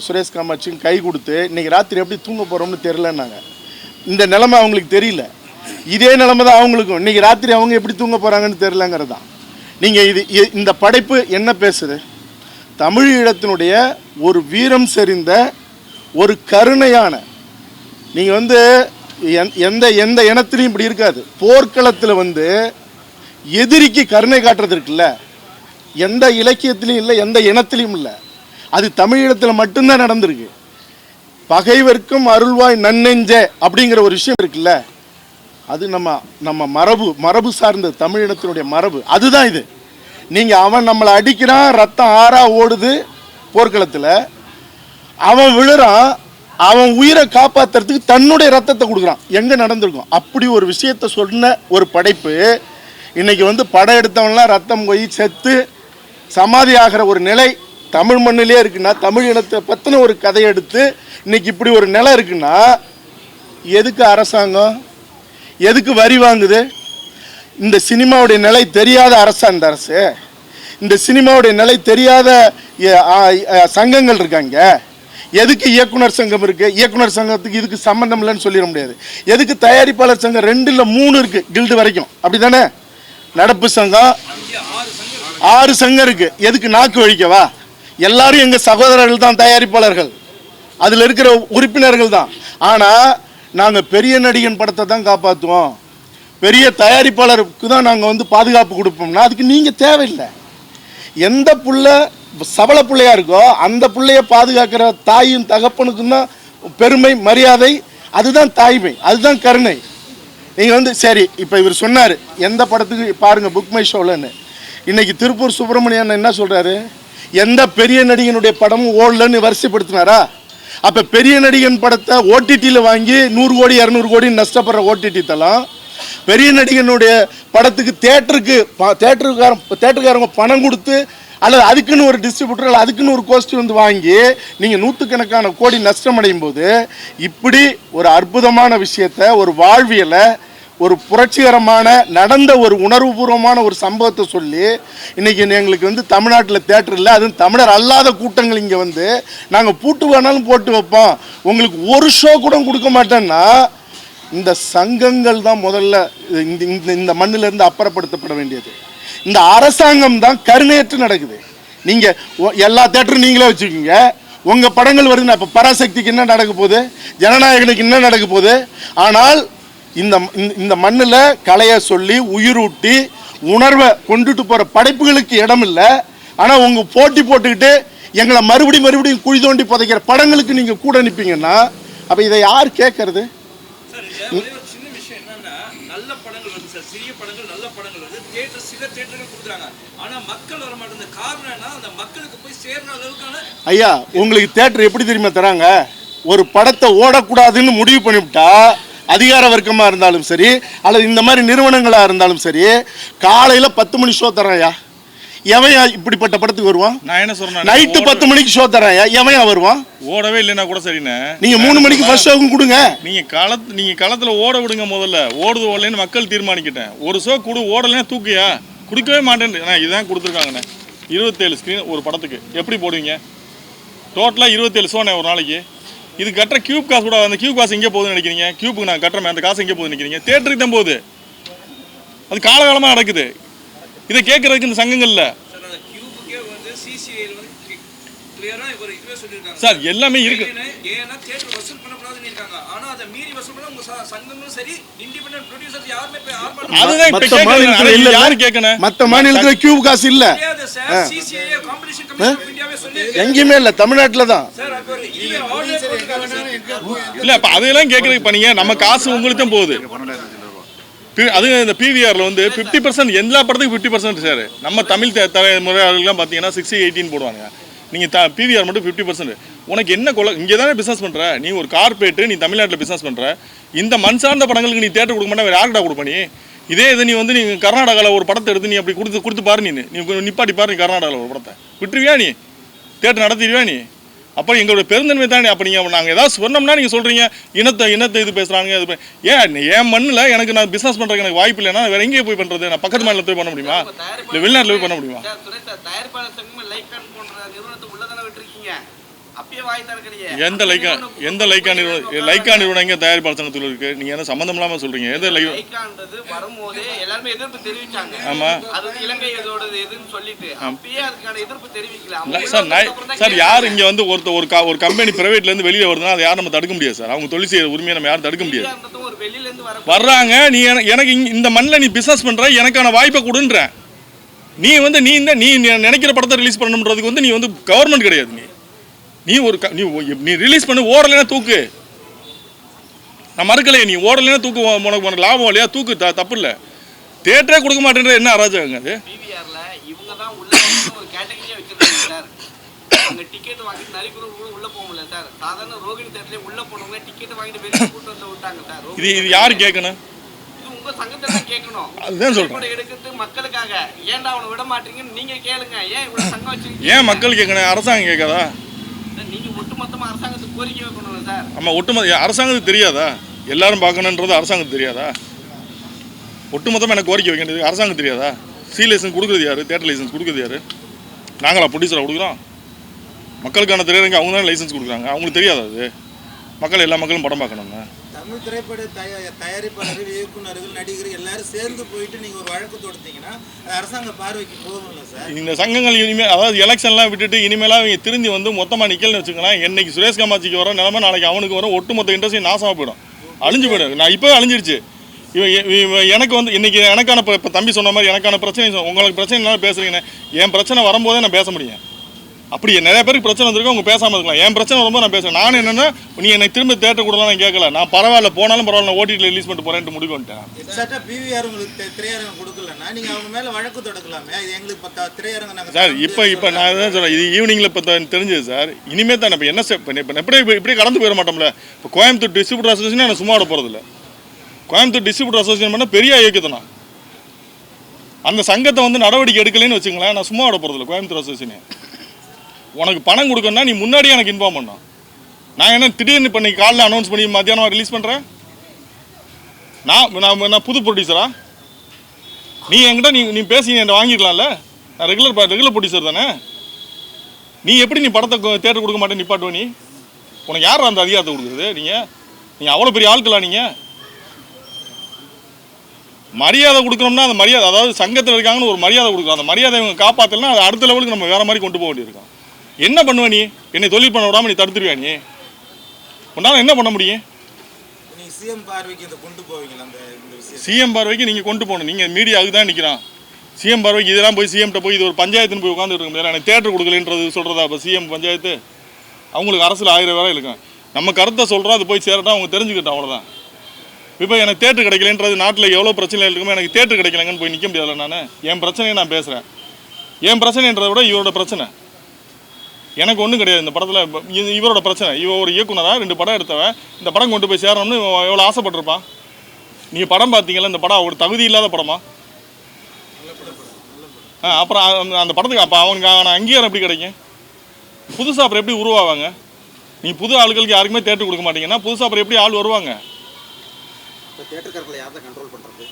சுரேஷ் காமாட்சியும் கை கொடுத்து இன்றைக்கி ராத்திரி எப்படி தூங்க போகிறோம்னு தெரிலன்னாங்க. இந்த நிலைமை அவங்களுக்கு தெரியல. இதே நிலைமை தான் அவங்களுக்கும். இன்றைக்கி ராத்திரி அவங்க எப்படி தூங்க போகிறாங்கன்னு தெரிலங்கிறது தான். நீங்கள் இந்த படைப்பு என்ன பேசுது? தமிழ் ஈழத்தினுடைய ஒரு வீரம் செறிந்த ஒரு கருணையான, நீங்கள் வந்து எந்த எந்த இனத்திலையும் இப்படி இருக்காது. போர்க்களத்தில் வந்து எதிரிக்கு கருணை காட்டுறது இருக்குல்ல, எந்த இலக்கியத்திலையும் இல்லை, எந்த இனத்திலையும் இல்லை. அது தமிழீழத்தில் மட்டும்தான் நடந்திருக்கு. பகைவர்க்கும் அருள்வாய் நன்னெஞ்சே அப்படிங்கிற ஒரு விஷயம் இருக்குல்ல, அது நம்ம மரபு சார்ந்த தமிழினத்தினுடைய மரபு. அதுதான் இது. நீங்கள் அவன் நம்மளை அடிக்கிறான், ரத்தம் ஆறா ஓடுது போர்க்களத்தில், அவன் விழுறான், அவன் உயிரை காப்பாற்றுறதுக்கு தன்னுடைய ரத்தத்தை கொடுக்குறான். எங்கே நடந்திருக்கும்? அப்படி ஒரு விஷயத்தை சொன்ன ஒரு படைப்பு இன்றைக்கி வந்து படம் எடுத்தவன்லாம் ரத்தம் போய் செத்து சமாதி ஆகிற ஒரு நிலை தமிழ் மண்ணிலே இருக்குன்னா, தமிழ் இனத்தை பற்றின ஒரு கதையை எடுத்து இன்றைக்கி இப்படி ஒரு நிலை இருக்குன்னா, எதுக்கு அரசாங்கம், எதுக்கு வரி வாங்குது? இந்த சினிமாவுடைய நிலை தெரியாத அரசா இந்த அரசு? இந்த சினிமாவுடைய நிலை தெரியாத சங்கங்கள் இருக்காங்க. எதுக்கு இயக்குனர் சங்கம் இருக்குது? இயக்குனர் சங்கத்துக்கு இதுக்கு சம்மந்தம் இல்லைன்னு சொல்லிட முடியாது. எதுக்கு தயாரிப்பாளர் சங்கம் 2 இல்லை 3 இருக்குது, கில்டு வரைக்கும், அப்படி தானே? நடப்பு சங்கம் 6 சங்கம் இருக்குது. எதுக்கு நாக்கு வழிக்கவா? எல்லாரும் எங்கள் சகோதரர்கள் தான், தயாரிப்பாளர்கள், அதில் இருக்கிற உறுப்பினர்கள் தான். ஆனால் நாங்கள் பெரிய நடிகன் படத்தை தான் காப்பாற்றுவோம், பெரிய தயாரிப்பாளருக்கு தான் நாங்கள் வந்து பாதுகாப்பு கொடுப்போம்னா அதுக்கு நீங்கள் தேவையில்லை. எந்த புள்ள சபல பிள்ளையா இருக்கோ அந்த பிள்ளைய பாதுகாக்கிற தாயும் தகப்பனுக்கும் தான் பெருமை, மரியாதை. அதுதான் தாய்மை, அதுதான் கருணை. நீங்கள் வந்து சரி, இப்போ இவர் சொன்னார் எந்த படத்துக்கு பாருங்கள் புக் மை ஷோலன்னு. இன்றைக்கி திருப்பூர் சுப்பிரமணியன் என்ன சொல்கிறாரு? எந்த பெரிய நடிகனுடைய படமும் ஓடலன்னு வரிசைப்படுத்தினாரா? அப்போ பெரிய நடிகன் படத்தை ஓடிடியில் வாங்கி 100 கோடி 200 கோடி நஷ்டப்படுற ஓடிடி தளம், பெரிய நடிகனுடைய படத்துக்கு தேட்டருக்காரங்க பணம் கொடுத்து அல்லது அதுக்குன்னு ஒரு டிஸ்ட்ரிபியூட்டர் அல்லது அதுக்குன்னு ஒரு கோஸ்ட் வந்து வாங்கி நீங்கள் 100கணக்கான கோடி நஷ்டம் அடையும் போது இப்படி ஒரு அற்புதமான விஷயத்தை, ஒரு வாழ்வியலை, ஒரு புரட்சிகரமான நடந்த ஒரு உணர்வுபூர்வமான ஒரு சம்பவத்தை சொல்லி இன்றைக்கி எங்களுக்கு வந்து தமிழ்நாட்டில் தேட்டர் இல்லை, அதுவும் தமிழர் அல்லாத கூட்டங்கள் இங்கே வந்து நாங்கள் பூட்டு வேணாலும் போட்டு வைப்போம், உங்களுக்கு ஒரு ஷோ கூட கொடுக்க மாட்டேன்னா, இந்த சங்கங்கள் தான் முதல்ல இந்த மண்ணிலிருந்து அப்புறப்படுத்தப்பட வேண்டியது. இந்த அரசாங்கம் தான் கருணையற்று நடக்குது. நீங்கள் எல்லா தேட்டரும் நீங்களே வச்சுக்கோங்க, உங்கள் படங்கள் வருதுன்னா இப்போ பராசக்திக்கு என்ன நடக்க போகுது, ஜனநாயகனுக்கு என்ன நடக்க போகுது. ஆனால் இந்த மண்ணில் கலையை சொல்லி உயிரூட்டி உணர்வை கொண்டுட்டு போகிற படைப்புகளுக்கு இடம் இல்லை. ஆனால் உங்கள் போட்டி போட்டுக்கிட்டு எங்களை மறுபடியும் குழி தோண்டி புதைக்கிற படங்களுக்கு நீங்கள் கூட நிற்பீங்கன்னா அப்போ இதை யார் கேட்கறது? சின்ன விஷயம் என்னன்னா, நல்ல படங்கள் வந்து சார், சிறிய படங்கள் நல்ல படங்கள் வந்து தியேட்டர் சில தியேட்டர்கள் கொடுக்குறாங்க, ஆனா மக்கள் வர மாட்டேங்குது. காரணம் என்ன? அந்த மக்களுக்கு போய் சேர்ற அளவுக்கான. ஐயா, உங்களுக்கு தியேட்டர் எப்படி தெரியுமா தராங்க? ஒரு படத்தை ஓடக்கூடாதுன்னு முடிவு பண்ணிவிட்டா, அதிகார வர்க்கமாக இருந்தாலும் சரி அல்லது இந்த மாதிரி நிறுவனங்களாக இருந்தாலும் சரி, காலையில் 10 மணி ஷோ தரேன் ஐயா, எவன் இப்படிப்பட்ட படத்துக்கு வருவான்? நான் என்ன சொல்றேன், நைட்டு 10 மணிக்கு ஷோ தரேன், எவன் வருவான்? ஓடவே இல்லைன்னா கூட சரிண்ணே, நீங்க 3 மணிக்கு ஃபர்ஸ்ட் ஷோவும் கொடுங்க. நீங்க களத்துல ஓட விடுங்க. முதல்ல ஓடுது ஓடலன்னு மக்கள் தீர்மானிக்கிட்டேன். ஒரு ஷோ கொடு, ஓடலைன்னா தூக்கியா, கொடுக்கவே மாட்டேன்னு. இதுதான் கொடுத்துருக்காங்கண்ணே. 27 ஸ்க்ரீன் ஒரு படத்துக்கு எப்படி போடுவீங்க? டோட்டலாக 27 ஷோண்ணே ஒரு நாளைக்கு. இது கட்டுற கியூப் காசு கூட, அந்த கியூப் காசு எங்கே போகுதுன்னு நினைக்கிறீங்க? கியூப்புக்கு நான் கட்டுறேன், அந்த காசு எங்கே போகுதுன்னு நினைக்கிறீங்க? தேட்டருக்கு தான் போகுது. அது காலகாலமாக நடக்குது. இதை கேட்குறதுக்கு இந்த சங்கங்கள்ல சார் அந்த கியூபுக்கே வந்து சிசிஐல வந்து கிளியரா இவர் இதுவே சொல்லியிருக்காங்க சார் எல்லாமே இருக்கு. ஏன்னா தேட்டர் வசூல் பண்ணக்கூடாதுன்னு இருக்காங்க. ஆனா அதை மீறி வசூல் பண்ண உங்க சங்கங்களும் சரி இண்டிபெண்டன்ட் ப்ரொடியூசர்ஸ் யாருமே போய் ஆர்ப்பாட்டம் அதுதான் இப்ப மத்த மாநிலத்துல இல்ல. யாரு கேட்கணும்? மற்ற மாநிலத்துல கியூப் காசு இல்ல, கிடையாது சார். சிசிஐ காம்படிஷன் கமிஷன் ஆஃப் இந்தியாவே சொல்லி எங்கேயுமே இல்ல, தமிழ்நாட்டுல தான். சார் அப்ப இதுவே ஆர்டர் போட்டுருக்காங்க. இல்ல இப்ப அதெல்லாம் கேட்கறதுக்கு பண்ணீங்க, நம்ம காசு உங்களுக்கு தான் போகுது. அது இந்த பிவிஆர்ல வந்து 50% எல்லா படத்துக்கும் 50% சார். நம்ம தமிழ் தலைமுறையாளர்கள்லாம் பார்த்தீங்கன்னா 60-18 போடுவாங்க. நீங்கள் பிவிஆர் மட்டும் 50%. உனக்கு என்ன கொலை? இங்கே தானே பிஸ்னஸ் பண்ணுற நீ, ஒரு கார்பரேட்டு, நீ தமிழ்நாட்டில் பிஸ்னஸ் பண்ணுற. இந்த மண் சார்ந்த படங்களுக்கு நீ தேட்டர் கொடுக்க மாட்டா, வேறு யாருக்கிட்ட கொடுப்ப நீ? இதே இது நீ வந்து நீ கர்நாடகாவில் ஒரு படத்தை எடுத்து நீ அப்படி கொடுத்து பாரு, நீ நிப்பாட்டி பாரு, நீ கர்நாடகாவில் ஒரு படத்தை விட்டுருவியா? நீ தேட்டர் நடத்திடுவியா நீ? அப்போ எங்களோட பெருந்தன்மை தானே. அப்போ நீங்கள் நாங்கள் ஏதாவது சொன்னோம்னா நீங்கள் சொல்கிறீங்க இனத்தை இது பேசுகிறாங்க. அது என் மண்ணில் எனக்கு நான் பிஸ்னஸ் பண்ணுறதுக்கு எனக்கு வாய்ப்பு இல்லைன்னா வேறு எங்கேயே போய் பண்ணுறது? நான் பக்கத்து மாநிலத்தில் போய் பண்ண முடியுமா? இல்லை வெளிநாட்டில் போய் பண்ண முடியுமா? தயாரிப்பாளர் சங்கம் லைக்கான் போன்ற நிறுவனத்தை உள்ளதானே விட்டுருக்கீங்க. அப்பயே வாய் திறக்கலையே. எந்த லைக்கா நிறுவனம் எங்க தயாரிப்பாளர் சங்கத்தில் இருக்கு? நீங்க என்ன சம்பந்தம் இல்லாம சொல்றீங்க? எந்த லைக்கான்றது வரும்போதே எல்லாருமே எதிர்ப்பு தெரிவிச்சாங்க. ஆமா, அது இலங்கை இதோட எதுன்னு சொல்லிட்டு அப்பயே அதுக்கான எதிர்ப்பு தெரிவிக்கல சார். யார் இங்க வந்து ஒரு கம்பெனி பிரைவேட்ல இருந்து வெளியே வருதுன்னா அதை யாரும் நம்ம தடுக்க முடியாது சார். அவங்க தொழில் செய்யற உரிமையை நம்ம யாரும் தடுக்க முடியாது. ஒரு வெளியில இருந்து வர்றாங்க, நீ எனக்கு இந்த மண்ணில் நீ பிசினஸ் பண்ற, எனக்கான வாய்ப்பை கொடுன்ற. நீ வந்து நீ நினைக்கிற படத்தை ரிலீஸ் பண்ணணுன்றதுக்கு வந்து நீ வந்து கவர்மெண்ட் கிடையாது. நீ ரிலீஸ் பண்ணி ஓடலைன்னா தூக்கு. நான் மறுக்கலையே, நீ ஓடலைன்னா தூக்கு. உனக்கு லாபம் இல்லையா? தூக்கு, தப்பு இல்லை. தேட்டரே கொடுக்க மாட்டேன்ற என்ன அராஜகங்க அது? பிவிஆர்ல இவங்க தான் உள்ள ஒரு கேட்டகரியா வச்சிருக்காங்க சார். அவங்க டிக்கெட் வாங்கிட்டு நிறைய பேர் உள்ள போக முடியல சார். சாதாரண ரோகிணி தேட்டர்ல உள்ள போனவங்க டிக்கெட் வாங்கிட்டு வெளியே கூட்டு வந்து விட்டாங்க சார். இது யாரு கேட்கணும்? இது உங்க சங்கத்தை தான் கேட்கணும். அதுதான் சொல்றேன். எடுக்கிறது மக்களுக்காக. ஏன்டா அவனை விட மாட்டீங்கன்னு நீங்க கேளுங்க. ஏன் இவ்வளவு சங்கம் வச்சிருக்கீங்க? ஏன் மக்கள் கேட்கணும்? அரசாங்கம் கேட்காதா? நீங்க ஒட்டுமொத்தமா அரசாங்கத்துக்கு கோரிக்கை வைக்கணும் சார். ஆமா, அரசாங்கத்துக்கு தெரியாதா? எல்லாரும் பார்க்கணுன்றது அரசாங்கத்துக்கு தெரியாதா? ஒட்டுமொத்தமாக எனக்கு கோரிக்கை வைக்கின்றது அரசாங்கம் தெரியாதா? சி லைசன்ஸ் கொடுக்குறது யாரு? தேட்டர் லைசன்ஸ் கொடுக்குறது யாரு? நாங்களா ப்ரொடியூசராக கொடுக்குறோம்? மக்களுக்கான திரையரங்க அவங்க தான் லைசன்ஸ் கொடுக்குறாங்க. அவங்களுக்கு தெரியாதா? அது எல்லா மக்களும் படம் பார்க்கணுங்க. தமிழ் திரைப்பட தயாரிப்பாளர்கள், இயக்குநர்கள், நடிகர்கள் எல்லாரும் சேர்ந்து போயிட்டு நீங்கள் ஒரு வழக்கு தொடுத்தீங்கன்னா அது அரசாங்க பார்வைக்கு போகும்ல சார்? இந்த சங்கங்கள் இனிமேல், அதாவது எலெக்ஷன்லாம் விட்டுட்டு இனிமேலாம் அவங்க திருந்தி வந்து மொத்தமாக நிற்கலன்னு வச்சுக்கலாம். என்னைக்கு சுரேஷ் காமாட்சிக்கு வர நிலைமை நாளைக்கு அவனுக்கு வரும். ஒட்டுமொத்த இண்டஸ்ட்ரி நாசமாக போயிடும், அழிஞ்சு போயிடும். நான் இப்போ அழிஞ்சிருச்சு. எனக்கு வந்து இன்னைக்கு எனக்கான இப்போ தம்பி சொன்ன மாதிரி எனக்கான பிரச்சனை, உங்களுக்கு பிரச்சனை என்ன பேசுறீங்கன்னு, என் பிரச்சனை வரும்போதே நான் பேச முடியும். அப்படி நிறைய பேருக்கு பிரச்சனை வந்திருக்கு, அவங்க பேசாமல் இருக்கலாம். என் பிரச்சனை வரும்போது நான் பேசுகிறேன். நான் என்னென்னா, நீ எனக்கு திரும்ப தேட்டர் கூடலாம் நான் கேட்கல. நான் பரவாயில்ல, போனாலும் பரவாயில்ல, நான் ஓடிடியில் ரிலீஸ் பண்ணிட்டு போகிறேன்ட்டு முடிவு பண்ணிட்டேன். எக்ஸாக்டாக பிவிஆர் உங்களுக்கு திரையரங்கம் கொடுக்கலன்னா நீங்கள் அவங்க மேலே வழக்கு தொடக்கலாமே. இது எங்களுக்கு திரையரங்கம் நாங்கள் சார். இப்போ நான் தான் சொல்கிறேன், இது ஈவினிங்கில் இப்போ தெரிஞ்சது சார். இனிமேல் தான் இப்போ என்ன இப்போ இப்படி கடந்து போயிட மாட்டோம்ல. இப்போ கோயம்புத்தூர் டிஸ்ட்ரிபியூட்டர் அசோசியேஷன் நான் சும்மா விட போகிறதில்ல. கோயம்புத்தூர் டிஸ்ட்ரிபியூட்டர் அசோசியேஷன் பண்ணால் பெரிய இயக்கத்தை அந்த சங்கத்தை வந்து நடவடிக்கை எடுக்கலைன்னு வச்சுங்களேன், நான் சும்மா விட போகிறதில்ல. கோயம்புத்தூர் அசோசியேஷன் உனக்கு பணம் கொடுக்கணும்னா நீ முன்னாடியே எனக்கு இன்ஃபார்ம் பண்ணணும். நான் என்ன திடீர்னு இப்போ நீ காலைல அனௌன்ஸ் பண்ணி மத்தியானம் ரிலீஸ் பண்ணுறேன்? நான் புது ப்ரொடியூசரா? நீ என்கிட்ட நீ பேசி என்ன வாங்கிடலாம்ல. நான் ரெகுலர் ப்ரொடியூசர் தானே. நீ எப்படி நீ படத்தை தேட்டர் கொடுக்க மாட்டேன் நிப்பாட்டுவ? நீ உனக்கு யார் அந்த அதிகாரத்தை கொடுக்குறது? நீங்கள் அவ்வளோ பெரிய ஆட்களா? நீங்கள் மரியாதை கொடுக்கணும்னா அந்த மரியாதை, அதாவது சங்கத்தில் இருக்காங்கன்னு ஒரு மரியாதை கொடுக்குறோம். அந்த மரியாதை இவங்க காப்பாற்றலாம், அது அடுத்த லெவலுக்கு நம்ம வேறு மாதிரி கொண்டு போக வேண்டியிருக்கோம். என்ன பண்ணுவ நீ? என்னை தொழில் பண்ண விடாமல் நீ தடுத்துருவியா? நீ உன்னால என்ன பண்ண முடியும்? நீங்கள் சிஎம் பார்வைக்கு இதை கொண்டு போவீங்களா? அந்த சிஎம் பார்வைக்கு நீங்கள் கொண்டு போகணும். நீங்கள் மீடியாவுக்கு தான் நிற்கிறான். சிஎம் பார்வைக்கு இதெல்லாம் போய் சிஎம்கிட்ட போய் இது ஒரு பஞ்சாயத்துன்னு போய் உட்காந்துட்டு இருக்க முடியாது. எனக்கு தேட்டர் கொடுக்கலன்றது சொல்கிறதா இப்போ சிஎம் பஞ்சாயத்து? அவங்களுக்கு அரசில் 1000 வேலை இருக்கும். நம்ம கருத்தை சொல்கிறோம், அது போய் சேரட்டும், அவங்க தெரிஞ்சுக்கிட்டோம், அவ்வளோதான். இப்போ எனக்கு தேட்டர் கிடைக்கலன்றது நாட்டில் எவ்வளோ பிரச்சனை இருக்குமோ, எனக்கு தேட்டர் கிடைக்கலங்கன்னு போய் நிற்க முடியாதுல்ல. நான் என் பிரச்சனையை நான் பேசுகிறேன். என் பிரச்சனைன்றதை விட இவரோட பிரச்சனை. எனக்கு ஒன்றும் கிடையாது இந்த படத்தில். இவரோட பிரச்சனை. இவன் ஒரு இயக்குனராக 2 படம் எடுத்தவன், இந்த படம் கொண்டு போய் சேரணும்னு எவ்வளோ ஆசைப்பட்டிருப்பான். நீங்கள் படம் பார்த்தீங்களா? இந்த படம் ஒரு தகுதி இல்லாத படமா? அப்புறம் அந்த படத்துக்கு அப்போ அவனுக்கு அங்கீகாரம் எப்படி கிடைக்கும்? புதுசாக அப்புறம் எப்படி உருவாவாங்க? நீ புது ஆளுகளுக்கு யாருக்குமே தேட்டர் கொடுக்க மாட்டீங்கன்னா புதுசாக அப்புறம் எப்படி ஆள் வருவாங்க? தேட்டர்காரங்களை யார் தான் கண்ட்ரோல் பண்ணுறது?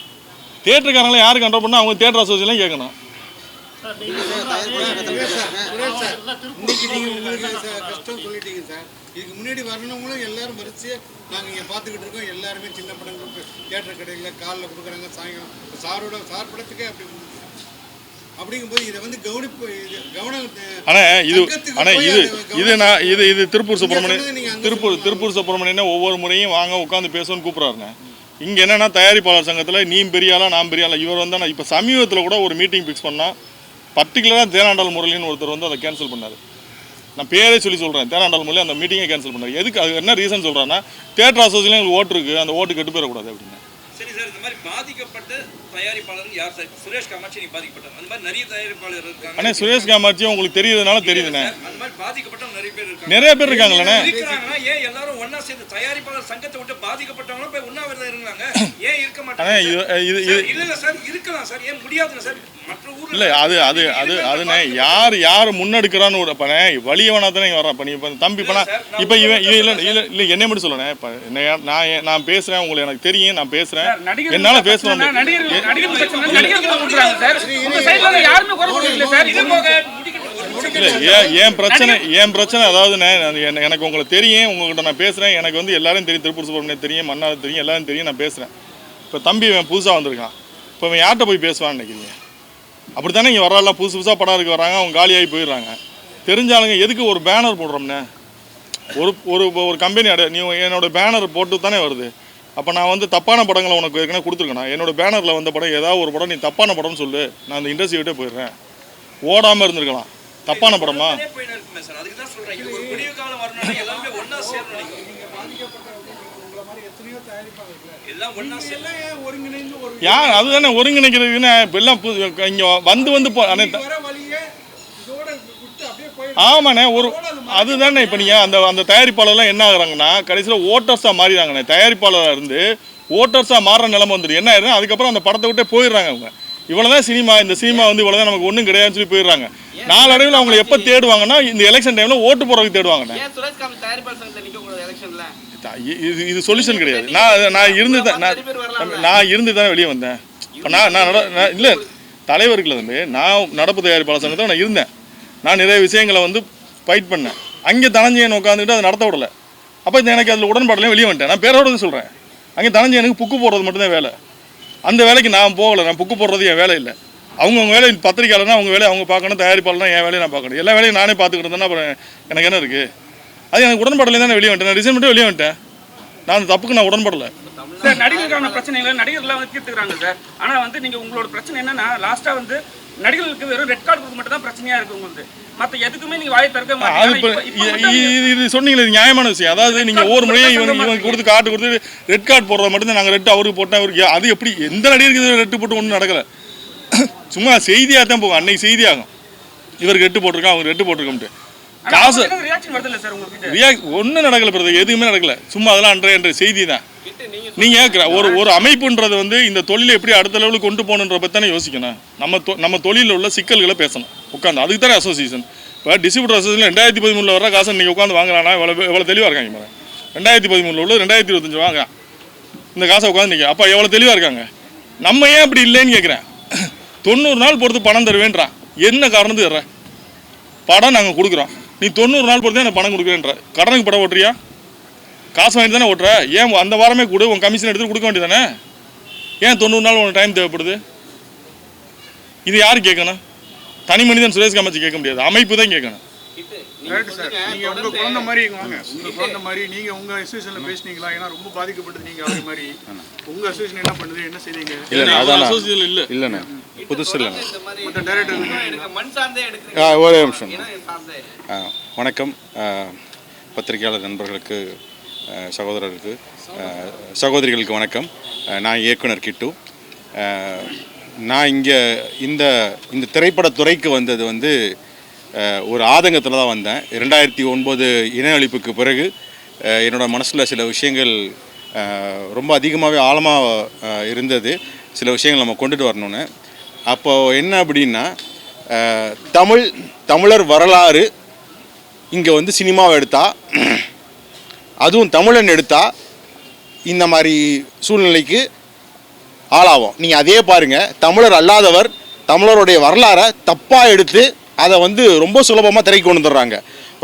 தேட்டருக்காரங்களை யார் கண்ட்ரோல் பண்ணால் அவங்க தேட்டர் அசோசியேஷன் கேட்கணும். இன்னைக்கு நீங்கள் உங்களுக்கு கஷ்டம் சொல்லிட்டீங்க சார். இதுக்கு முன்னாடி வரணுங்களும் எல்லாரும் வரிசையாக நாங்கள் இங்கே பார்த்துக்கிட்டு இருக்கோம். எல்லாருமே சின்ன படங்கள் தியேட்டர் கடையில் காலில் கொடுக்குறாங்க. சாயங்காலம் சார் படத்துக்கே அப்படி அப்படிங்கும்போது இதை வந்து கவனம் இது திருப்பூர் சுப்பிரமணியன் ஒவ்வொரு முறையும் வாங்க உட்காந்து பேசணும்னு கூப்பிட்றாருங்க. இங்கே என்னென்னா தயாரிப்பாளர் சங்கத்தில் நீ பெரியாளா நான் பெரியாளா இவர் வந்து நான் இப்போ சமீபத்தில் கூட ஒரு மீட்டிங் ஃபிக்ஸ் பண்ணால் பர்டிகுலராக தேனாண்டாள் முரளின்னு ஒருத்தர் வந்து அதை கேன்சல் பண்ணார். நான் பேரே சொல்கிறேன், தேனாண்டாள் முரளி அந்த மீட்டிங்கை கேன்சல் பண்ணார். எதுக்கு அது என்ன ரீசன் சொல்கிறேன்னா தேட்டர் அசோசியேஷன் எங்களுக்கு ஓட்டு இருக்குது, அந்த ஓட்டு கெட்டு போயிடக்கூடாது அப்படின்னு. சரி சார், இந்த மாதிரி பாதிக்கப்பட்ட தயாரிப்பாளர் யார் சார்? சுரேஷ் காமாட்சி நீ பாதிக்கப்பட்டாங்க, அந்த மாதிரி நிறைய தயாரிப்பாளர் இருக்காங்க. ஆனால் சுரேஷ் காமாட்சி உங்களுக்கு தெரியுதுனால தெரியுதுண்ணே, அந்த மாதிரி பாதிக்கப்பட்டவங்க நிறைய பேர் இருக்காங்களே. ஏன் எல்லாரும் ஒன்னா சேர்ந்து தயாரிப்பாளர் சங்கத்தை விட்டு பாதிக்கப்பட்டவங்களும் போய் உண்ணாவிரதம் இருந்தாங்க, ஏன் இருக்க மாட்டாங்க? இல்ல சார், இருக்கலாம் சார், ஏன் முடியாதுங்க சார்? மற்ற ஊர்ல இல்லை அதுண்ணே யார் முன்னெடுக்கிறான்னு ஒரு இப்போ வலியவனா தானே வர்றான். இப்போ நீ இப்போ தம்பி இப்போ இப்போ இவன் இல்லை என்னை மட்டும் சொல்லணே. இப்போ நான் பேசுகிறேன், உங்களுக்கு எனக்கு தெரியும், நான் பேசுகிறேன், என்னால் பேசணும். இல்லை என் பிரச்சனை அதாவதுண்ணே, எனக்கு உங்களை தெரியும், உங்கள்கிட்ட நான் பேசுகிறேன், எனக்கு வந்து எல்லாரும் தெரியும், திருப்பூர் சுப்பிரமணியம் தெரியும், மன்னார் தெரியும், எல்லாரும் தெரியும், நான் பேசுகிறேன். இப்போ தம்பி இவன் புதுசாக வந்திருக்கான், இப்போ இவன் யார்கிட்ட போய் பேசுவான்னு நினைக்கிறீங்க? அப்படி தானே இங்கே வரலாம், புதுசாக படம் இருக்க வராங்க, அவங்க காலியாகி போயிடுறாங்க. தெரிஞ்சாலுங்க எதுக்கு ஒரு பேனர் போடுறோம்னே? ஒரு கம்பெனி நீ என்னோட பேனர் போட்டு தானே வருது. அப்போ நான் வந்து தப்பான படங்களை உனக்கு ஏற்கனவே கொடுத்துருக்கேன். என்னோட பேனரில் வந்த படம் ஏதாவது ஒரு படம் நீ தப்பான படம்னு சொல்லு, நான் அந்த இண்டஸ்ட்ரி விட்டே போயிடுறேன். ஓடாமல் இருந்திருக்கலாம். தப்பான படமா? யார் அதுதானே ஒருங்கிணைக்கிறதுன்னு இப்போ எல்லாம் இங்கே வந்து ஆமாண்ணே. அதுதானே இப்போ நீங்கள் அந்த தயாரிப்பாளர்லாம் என்ன ஆகுறாங்கன்னா கடைசியில் ஓட்டர்ஸாக மாறிடுறாங்கண்ணே. தயாரிப்பாளராக இருந்து ஓட்டர்ஸாக மாறுற நிலைமை வந்துடும். என்ன ஆயிரும், அதுக்கப்புறம் அந்த படத்தை விட்டே போயிடுறாங்க. அவங்க இவ்வளோதான் சினிமா, இந்த சினிமா வந்து இவ்வளோதான், நமக்கு ஒன்றும் கிடையாதுன்னு சொல்லி போயிடுறாங்க. நாளடைவில் அவங்களை எப்போ தேடுவாங்கன்னா இந்த எலெக்ஷன் டைமில் ஓட்டு போடுறதுக்கு தேடுவாங்கண்ணே. இது சொல்யூஷன் கிடையாது. நான் இருந்து தானே வெளியே வந்தேன். இப்போ நான் இல்லை தலைவருக்குல தம்பி, நான் நடப்பு தயாரிப்பாளர் சங்கத்தில் நான் இருந்தேன். நான் நிறைய விஷயங்களை வந்து ஃபைட் பண்ணேன். அங்கே தனஞ்சயன் உட்காந்துக்கிட்டு அதை நடத்த விடலை. அப்போ எனக்கு அதில் உடன்பாடலையும் வெளியே வந்துட்டேன். நான் பேரோடு சொல்கிறேன், அங்கே தனஞ்சயனுக்கு புக்கு போடுறது மட்டும்தான் வேலை. அந்த வேலைக்கு நான் போகலை. நான் புக்கு போடுறது என் வேலை இல்லை. அவங்கவுங்க வேலை பத்திரிக்கையாளர்னா அவங்க வேலையை அவங்க பார்க்கணும், தயாரிப்பாளர்னா என் வேலையை நான் பார்க்கணும். எல்லா வேலையும் நானே பார்த்துக்கிட்டு இருந்தேன்னா அப்புறம் எனக்கு என்ன இருக்குது? அது எனக்கு உடன்பாடலையும் தானே வெளியே வந்துட்டேன். நான் ரிசைன் பண்ணிட்டு வெளியே வந்துட்டேன். நான் அந்த தப்புக்கு நான் உடன்படலை. சார், நடிகர்களுக்கான பிரச்சனைகளை நடிகர்கள்லாம் வந்து தீர்த்துக்கிறாங்க சார். ஆனால் வந்து நீங்கள் உங்களோட பிரச்சனை என்னன்னா லாஸ்ட்டாக வந்து நடிகர்களுக்கு வெறும் ரெட் கார்டு கொடுக்க மட்டும் தான் பிரச்சனையாக இருக்குது உங்களுக்கு. மற்ற எதுக்குமே நீங்கள் வாயை திறக்க மாட்டீங்க. இது சொன்னீங்களே, இது நியாயமான விஷயம். அதாவது நீங்கள் ஒவ்வொரு முறையும் இவங்க கொடுத்து காட்டு கொடுத்து ரெட் கார்டு போடுறது மட்டும்தான். நாங்கள் ரெட்டு அவருக்கு போட்டேன், அவருக்கு அது எப்படி எந்த நடிகருக்கு ரெட்டு போட்டு ஒன்றும் நடக்கலை. சும்மா செய்தியாக தான் போகும். அன்னைக்கு செய்தியாகும், இவருக்கு ரெட்டு போட்டிருக்கான், அவங்க ரெட்டு போட்டிருக்கோம்ட்டு. காசு ஒன்றும் நடக்கலை பிரதர், எதுவுமே நடக்கலை. சும்மா அதெல்லாம் அன்றைய செய்தி தான். நீங்கள் ஒரு அமைப்புன்றது வந்து இந்த தொழிலை எப்படி அடுத்த லெவலுக்கு கொண்டு போகணுன்ற பற்றி தானே யோசிக்கணும். நம்ம தொழிலில் உள்ள சிக்கல்களை பேசணும் உட்காந்து. அதுக்கு தானே அசோசியேஷன். இப்போ டிஸ்ட்ரிபியூட்டர் அசோசியேஷன் 2013 வர காசை நீங்கள் உட்காந்து வாங்கலாம்னா எவ்வளோ தெளிவாக இருக்காங்க. மேடம் 2013 உள்ள 2025 வாங்க இந்த காசை உட்காந்து நீங்கள் அப்போ எவ்வளோ தெளிவாக இருக்காங்க. நம்ம ஏன் அப்படி இல்லைன்னு கேட்குறேன். 90 நாள் பொறுத்து பணம் தருவேன்றான். என்ன காரணத்துக்கு தர்ற? படம் நாங்கள் கொடுக்குறோம், நீ 90 நாள் பொறுத்து எனக்கு பணம் கொடுக்குறேன்ற. கடனுக்கு படம் ஓட்டுறியா? காசு வாங்கி தானே ஓட்டுற. ஏன் அந்த வாரமே கொடு, உன் கமிஷன் எடுத்து கொடுக்க வேண்டியதானே? ஏன் 90 நாள் உனக்கு டைம் தேவைப்படுது? இது யார் கேட்கணும்? தனி மனிதன் சுரேஷ் காமாட்சி கேட்க முடியாது, அமைப்பு தான் கேட்கணும். நீங்கள் உங்கள் குழந்தை மாதிரி வாங்க, உங்கள் குழந்தை மாதிரி நீங்கள் உங்கள் அசோசியேஷனில் பேசுனீங்களா? ஏன்னா ரொம்ப பாதிக்கப்பட்டது நீங்கள் அதே மாதிரி உங்கள் அசோசியேஷன் என்ன பண்ணுது, என்ன செய்வீங்க? இல்லைண்ணே புதுசு இல்லைண்ணே. மற்ற டைரக்டர் ஒரே நிமிஷம். வணக்கம் பத்திரிகையாளர் நண்பர்களுக்கு, சகோதரர்களுக்கு, சகோதரிகளுக்கு வணக்கம். நான் இயக்குனர் கிட்டு. நான் இங்கே இந்த திரைப்படத்துறைக்கு வந்தது வந்து ஒரு ஆதங்கத்தில் தான் வந்தேன். 2009 இன அழிப்புக்கு பிறகு என்னோடய மனசில் சில விஷயங்கள் ரொம்ப அதிகமாகவே ஆழமாக இருந்தது. சில விஷயங்கள் நம்ம கொண்டுட்டு வரணுன்னு. அப்போது என்ன அப்படின்னா, தமிழர் வரலாறு இங்கே வந்து சினிமாவை எடுத்தால், அதுவும் தமிழன் எடுத்தால் இந்த மாதிரி சூழ்நிலைக்கு ஆளாகும். நீங்கள் அதே பாருங்கள், தமிழர் அல்லாதவர் தமிழருடைய வரலாறை தப்பாக எடுத்து அதை வந்து ரொம்ப சுலபமாக திரைக்கு கொண்டு வந்துடுறாங்க.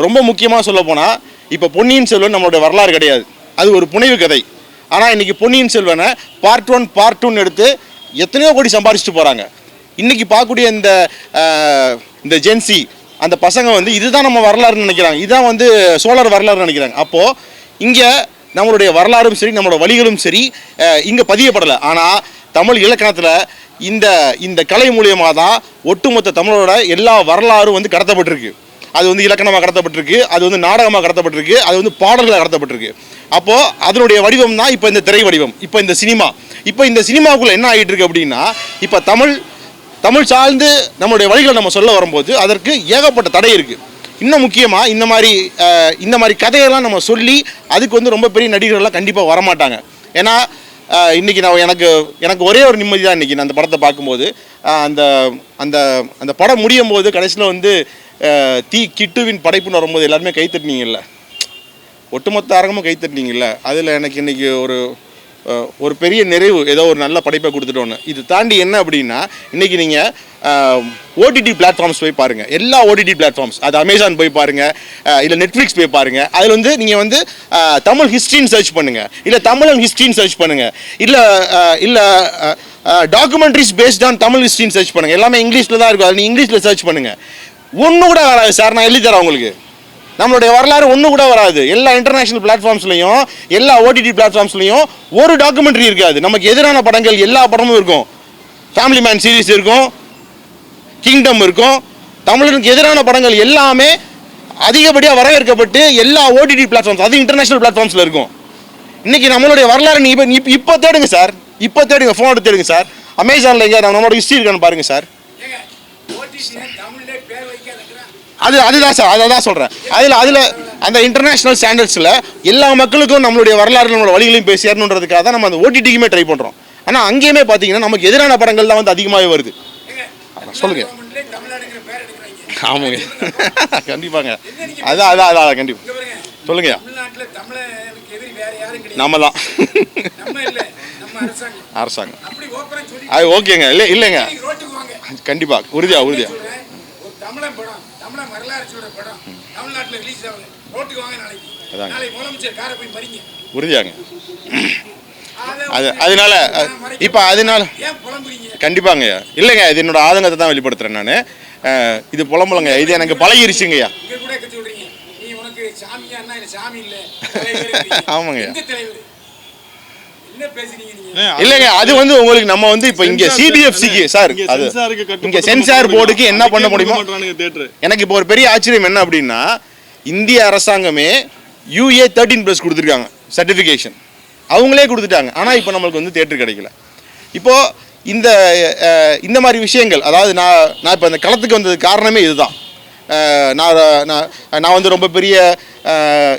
ரொம்ப முக்கியமாக சொல்லப்போனால் இப்போ பொன்னியின் செல்வன் நம்மளுடைய வரலாறு கிடையாது, அது ஒரு புனைவு கதை. ஆனால் இன்றைக்கி பொன்னியின் செல்வனை பார்ட் 1 பார்ட் 2ன்னு எடுத்து எத்தனையோ கோடி சம்பாரிச்சிட்டு போகிறாங்க. இன்றைக்கி பார்க்கக்கூடிய இந்த ஜென்சி அந்த பசங்க வந்து இதுதான் நம்ம வரலாறுன்னு நினைக்கிறாங்க, இதுதான் வந்து சோழர் வரலாறுன்னு நினைக்கிறாங்க. அப்போது இங்கே நம்மளுடைய வரலாறும் சரி நம்மளோட வழிகளும் சரி இங்கே பதியப்படலை. ஆனால் தமிழ் இலக்கணத்தில் இந்த கலை மூலியமாக தான் ஒட்டுமொத்த தமிழோட எல்லா வரலாறும் வந்து கடத்தப்பட்டிருக்கு. அது வந்து இலக்கணமாக கடத்தப்பட்டிருக்கு, அது வந்து நாடகமாக கடத்தப்பட்டிருக்கு, அது வந்து பாடல்களாக கடத்தப்பட்டிருக்கு. அப்போது அதனுடைய வடிவம் தான் இப்போ இந்த திரை வடிவம், இப்போ இந்த சினிமா. இப்போ இந்த சினிமாவுக்குள்ளே என்ன ஆகிட்டு இருக்கு அப்படின்னா, இப்போ தமிழ் சார்ந்து நம்மளுடைய வழிகளை நம்ம சொல்ல வரும்போது அதற்கு ஏகப்பட்ட தடை இருக்குது. இன்னும் முக்கியமாக இந்த மாதிரி கதையெல்லாம் நம்ம சொல்லி அதுக்கு வந்து ரொம்ப பெரிய நடிகர்கள்லாம் கண்டிப்பாக வரமாட்டாங்க. ஏன்னா இன்றைக்கி எனக்கு ஒரே ஒரு நிம்மதி தான் இன்றைக்கி நான் அந்த படத்தை பார்க்கும்போது, அந்த படம் முடியும் போது கடைசியில் வந்து கிட்டுவின் படைப்புன்னு வரும்போது எல்லாருமே கைத்தட்டினீங்கல்ல, ஒட்டுமொத்த அரங்கமும் கைத்தட்டினீங்கல்ல, அதில் எனக்கு இன்றைக்கி ஒரு பெரிய நிறைவு, ஏதோ ஒரு நல்ல படைப்பை கொடுத்துட்டோன்னு. இது தாண்டி என்ன அப்படின்னா, இன்றைக்கி நீங்கள் ஓடிடி பிளாட்ஃபார்ம்ஸ் போய் பாருங்கள், எல்லா ஓடிடி பிளாட்ஃபார்ம்ஸ், அது அமேசான் போய் பாருங்கள், இல்லை நெட்ஃப்ளிக்ஸ் போய் பாருங்கள். அதில் வந்து நீங்கள் வந்து தமிழ் ஹிஸ்ட்ரின்னு சர்ச் பண்ணுங்கள், இல்லை தமிழன் ஹிஸ்ட்ரின்னு சர்ச் பண்ணுங்கள், இல்லை டாக்குமெண்ட்ரிஸ் பேஸ்ட் ஆன் தமிழ் ஹிஸ்ட்ரின்னு சர்ச் பண்ணுங்கள். எல்லாமே இங்கிலீஷில் தான் இருக்கும், அது நீங்கள் இங்கிலீஷில் சர்ச் பண்ணுங்கள். ஒன்று கூட வராது சார், நான் எழுதி தரேன் உங்களுக்கு. நம்மளுடைய வரலாறு ஒன்று கூட வராது. எல்லா இன்டர்நேஷ்னல் பிளாட்ஃபார்ம்ஸ்லையும் எல்லா ஓடிடி பிளாட்ஃபார்ம்ஸ்லையும் ஒரு டாக்குமெண்ட்ரி இருக்காது. நமக்கு எதிரான படங்கள் எல்லா படமும் இருக்கும். ஃபேமிலி மேன் சீரிஸ் இருக்கும், கிங்டம் இருக்கும். தமிழனுக்கு எதிரான படங்கள் எல்லாமே அதிகப்படியாக வரவேற்கப்பட்டு எல்லா ஓடிடி பிளாட்ஃபார்ம்ஸ், அது இன்டர்நேஷ்னல் பிளாட்ஃபார்ம்ஸில் இருக்கும். இன்றைக்கி நம்மளுடைய வரலாறு நீங்கள் இப்போ தேடுங்க சார், இப்போ தேடுங்க, ஃபோன் எடுத்து தேடுங்க சார். அமேசானில் எங்கே நம்மளோட ஹிஸ்ட்ரி இருக்கான்னு பாருங்கள் சார். அதுதான் சார், அதை தான் சொல்கிறேன். அதில் அந்த இன்டர்நேஷ்னல் ஸ்டாண்டர்ட்ஸில் எல்லா மக்களுக்கும் நம்மளுடைய வரலாறு நம்மளோட வழிகளையும் போய் சேரணுன்றதுக்காக தான் நம்ம அந்த ஓடிடிக்குமே ட்ரை பண்ணுறோம். ஆனால் அங்கேயுமே பார்த்தீங்கன்னா நமக்கு எதிரான படங்கள் தான் வந்து அதிகமாகவே வருது. சொல்லுங்கள். ஆமாங்க, கண்டிப்பாங்க. அதான் கண்டிப்பாக சொல்லுங்க. நம்ம தான் அரசாங்கம். அது ஓகேங்க, இல்லைங்க, கண்டிப்பாக உறுதியாக உறுதியாங்க. அதனால இப்போ கண்டிப்பாங்க இல்லைங்க, இது என்னோட ஆதங்கத்தை தான் வெளிப்படுத்துறேன் நான். இது புலம்புலங்க, இது எனக்கு பழகிருச்சுங்கய்யா. ஆமாங்க, இல்லைங்க, அது வந்து உங்களுக்கு நம்ம வந்து இப்போ இங்கே சிபிஎஃப்சிக்கு சார், அது இங்கே சென்சார் போர்டுக்கு என்ன பண்ண முடியுமோ. எனக்கு இப்போ ஒரு பெரிய ஆச்சரியம் என்ன அப்படின்னா, இந்திய அரசாங்கமே UA 13+ கொடுத்துருக்காங்க சர்டிஃபிகேஷன், அவங்களே கொடுத்துட்டாங்க. ஆனால் இப்போ நம்மளுக்கு வந்து தேட்டர் கிடைக்கல. இப்போது இந்த மாதிரி விஷயங்கள், அதாவது நான் இப்போ இந்த களத்துக்கு வந்தது காரணமே இதுதான். நான் வந்து ரொம்ப பெரிய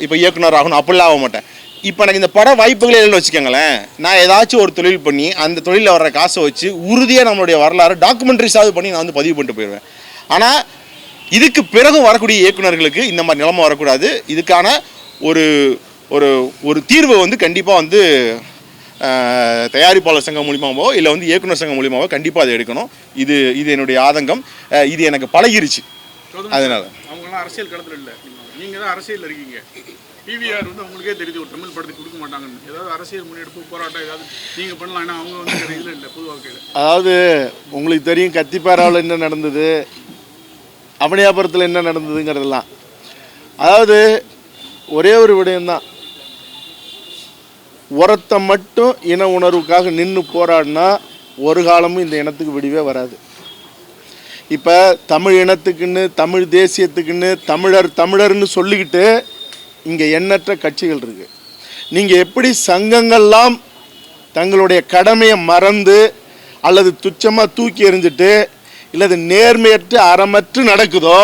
இப்போ இயக்குனர் ஆகணும் அப்படிலாம் ஆக மாட்டேன். இப்போ எனக்கு இந்த பட வாய்ப்புகளே இல்லைன்னு வச்சுக்கோங்களேன், நான் ஏதாச்சும் ஒரு தொழில் பண்ணி அந்த தொழிலில் வர்ற காசை வச்சு உறுதியாக நம்மளுடைய வரலாறு டாக்குமெண்ட்ரிஸாவது பண்ணி நான் வந்து பதிவு பண்ணிட்டு போயிடுவேன். ஆனால் இதுக்கு பிறகு வரக்கூடிய இயக்குநர்களுக்கு இந்த மாதிரி நிலைமை வரக்கூடாது. இதுக்கான ஒரு தீர்வை வந்து கண்டிப்பாக வந்து தயாரிப்பாளர் சங்கம் மூலியமாகவோ இல்லை வந்து இயக்குனர் சங்கம் மூலியமாகவோ கண்டிப்பாக அதை எடுக்கணும். இது என்னுடைய ஆதங்கம், இது எனக்கு பழகிருச்சு. அதனால அவங்களாம் அரசியல் களத்தில் இல்லை, நீங்கள் தான் அரசியல் இருக்கீங்க. டிவிஆர் வந்து அவங்களுக்கே தெரியுது ஒரு தமிழ் படத்துக்கு கொடுக்க மாட்டாங்கன்னு. ஏதாவது அரசியல் முன்னெடுப்பு போராட்டம் ஏதாவது நீங்கள் பண்ணலாம், ஏன்னா அவங்க வந்து இதில் இல்லை பொது வாழ்க்கையில். அதாவது உங்களுக்கு தெரியும் கத்திப்பாராவில் என்ன நடந்தது, அவனியாபுரத்தில் என்ன நடந்ததுங்கிறதெல்லாம். அதாவது ஒரே ஒரு விடயம்தான், உரத்தை மட்டும் இன உணர்வுக்காக நின்று போராடினா ஒரு காலமும் இந்த இனத்துக்கு விடிவே வராது. இப்போ தமிழ் இனத்துக்குன்னு தமிழ் தேசியத்துக்குன்னு தமிழர்னு சொல்லிக்கிட்டு இங்கே எண்ணற்ற கட்சிகள் இருக்குது. நீங்கள் எப்படி சங்கங்கள்லாம் தங்களுடைய கடமையை மறந்து அல்லது துச்சமாக தூக்கி எறிஞ்சிட்டு இல்லது நேர்மையற்று அறமற்று நடக்குதோ,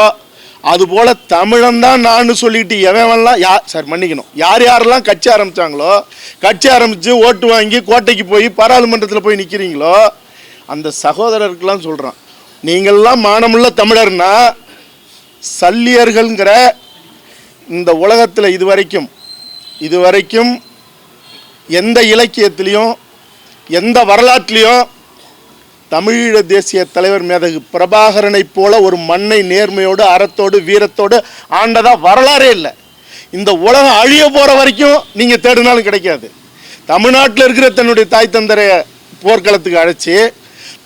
அதுபோல் தமிழன்தான் நான் சொல்லிட்டு எவன்லாம் சார் மன்னிக்கணும், யாரெல்லாம் கட்சி ஆரம்பித்தாங்களோ, கட்சி ஆரம்பித்து ஓட்டு வாங்கி கோட்டைக்கு போய் பாராளுமன்றத்தில் போய் நிற்கிறீங்களோ, அந்த சகோதரருக்கெல்லாம் சொல்கிறான், நீங்கள்லாம் மானமுள்ள தமிழர்னா சல்லியர்கள்ங்கிற இந்த உலகத்தில் இதுவரைக்கும் எந்த இலக்கியத்திலையும் எந்த வரலாற்றிலையும் தமிழீழ தேசிய தலைவர் மேதகு பிரபாகரனை போல ஒரு மண்ணை நேர்மையோடு அறத்தோடு வீரத்தோடு ஆண்டதா வரலாறே இல்லை. இந்த உலகம் அழிய போகிற வரைக்கும் நீங்கள் தேடினாலும் கிடைக்காது. தமிழ்நாட்டில் இருக்கிற தன்னுடைய தாய் தந்தரைய போர்க்களத்துக்கு அழைச்சி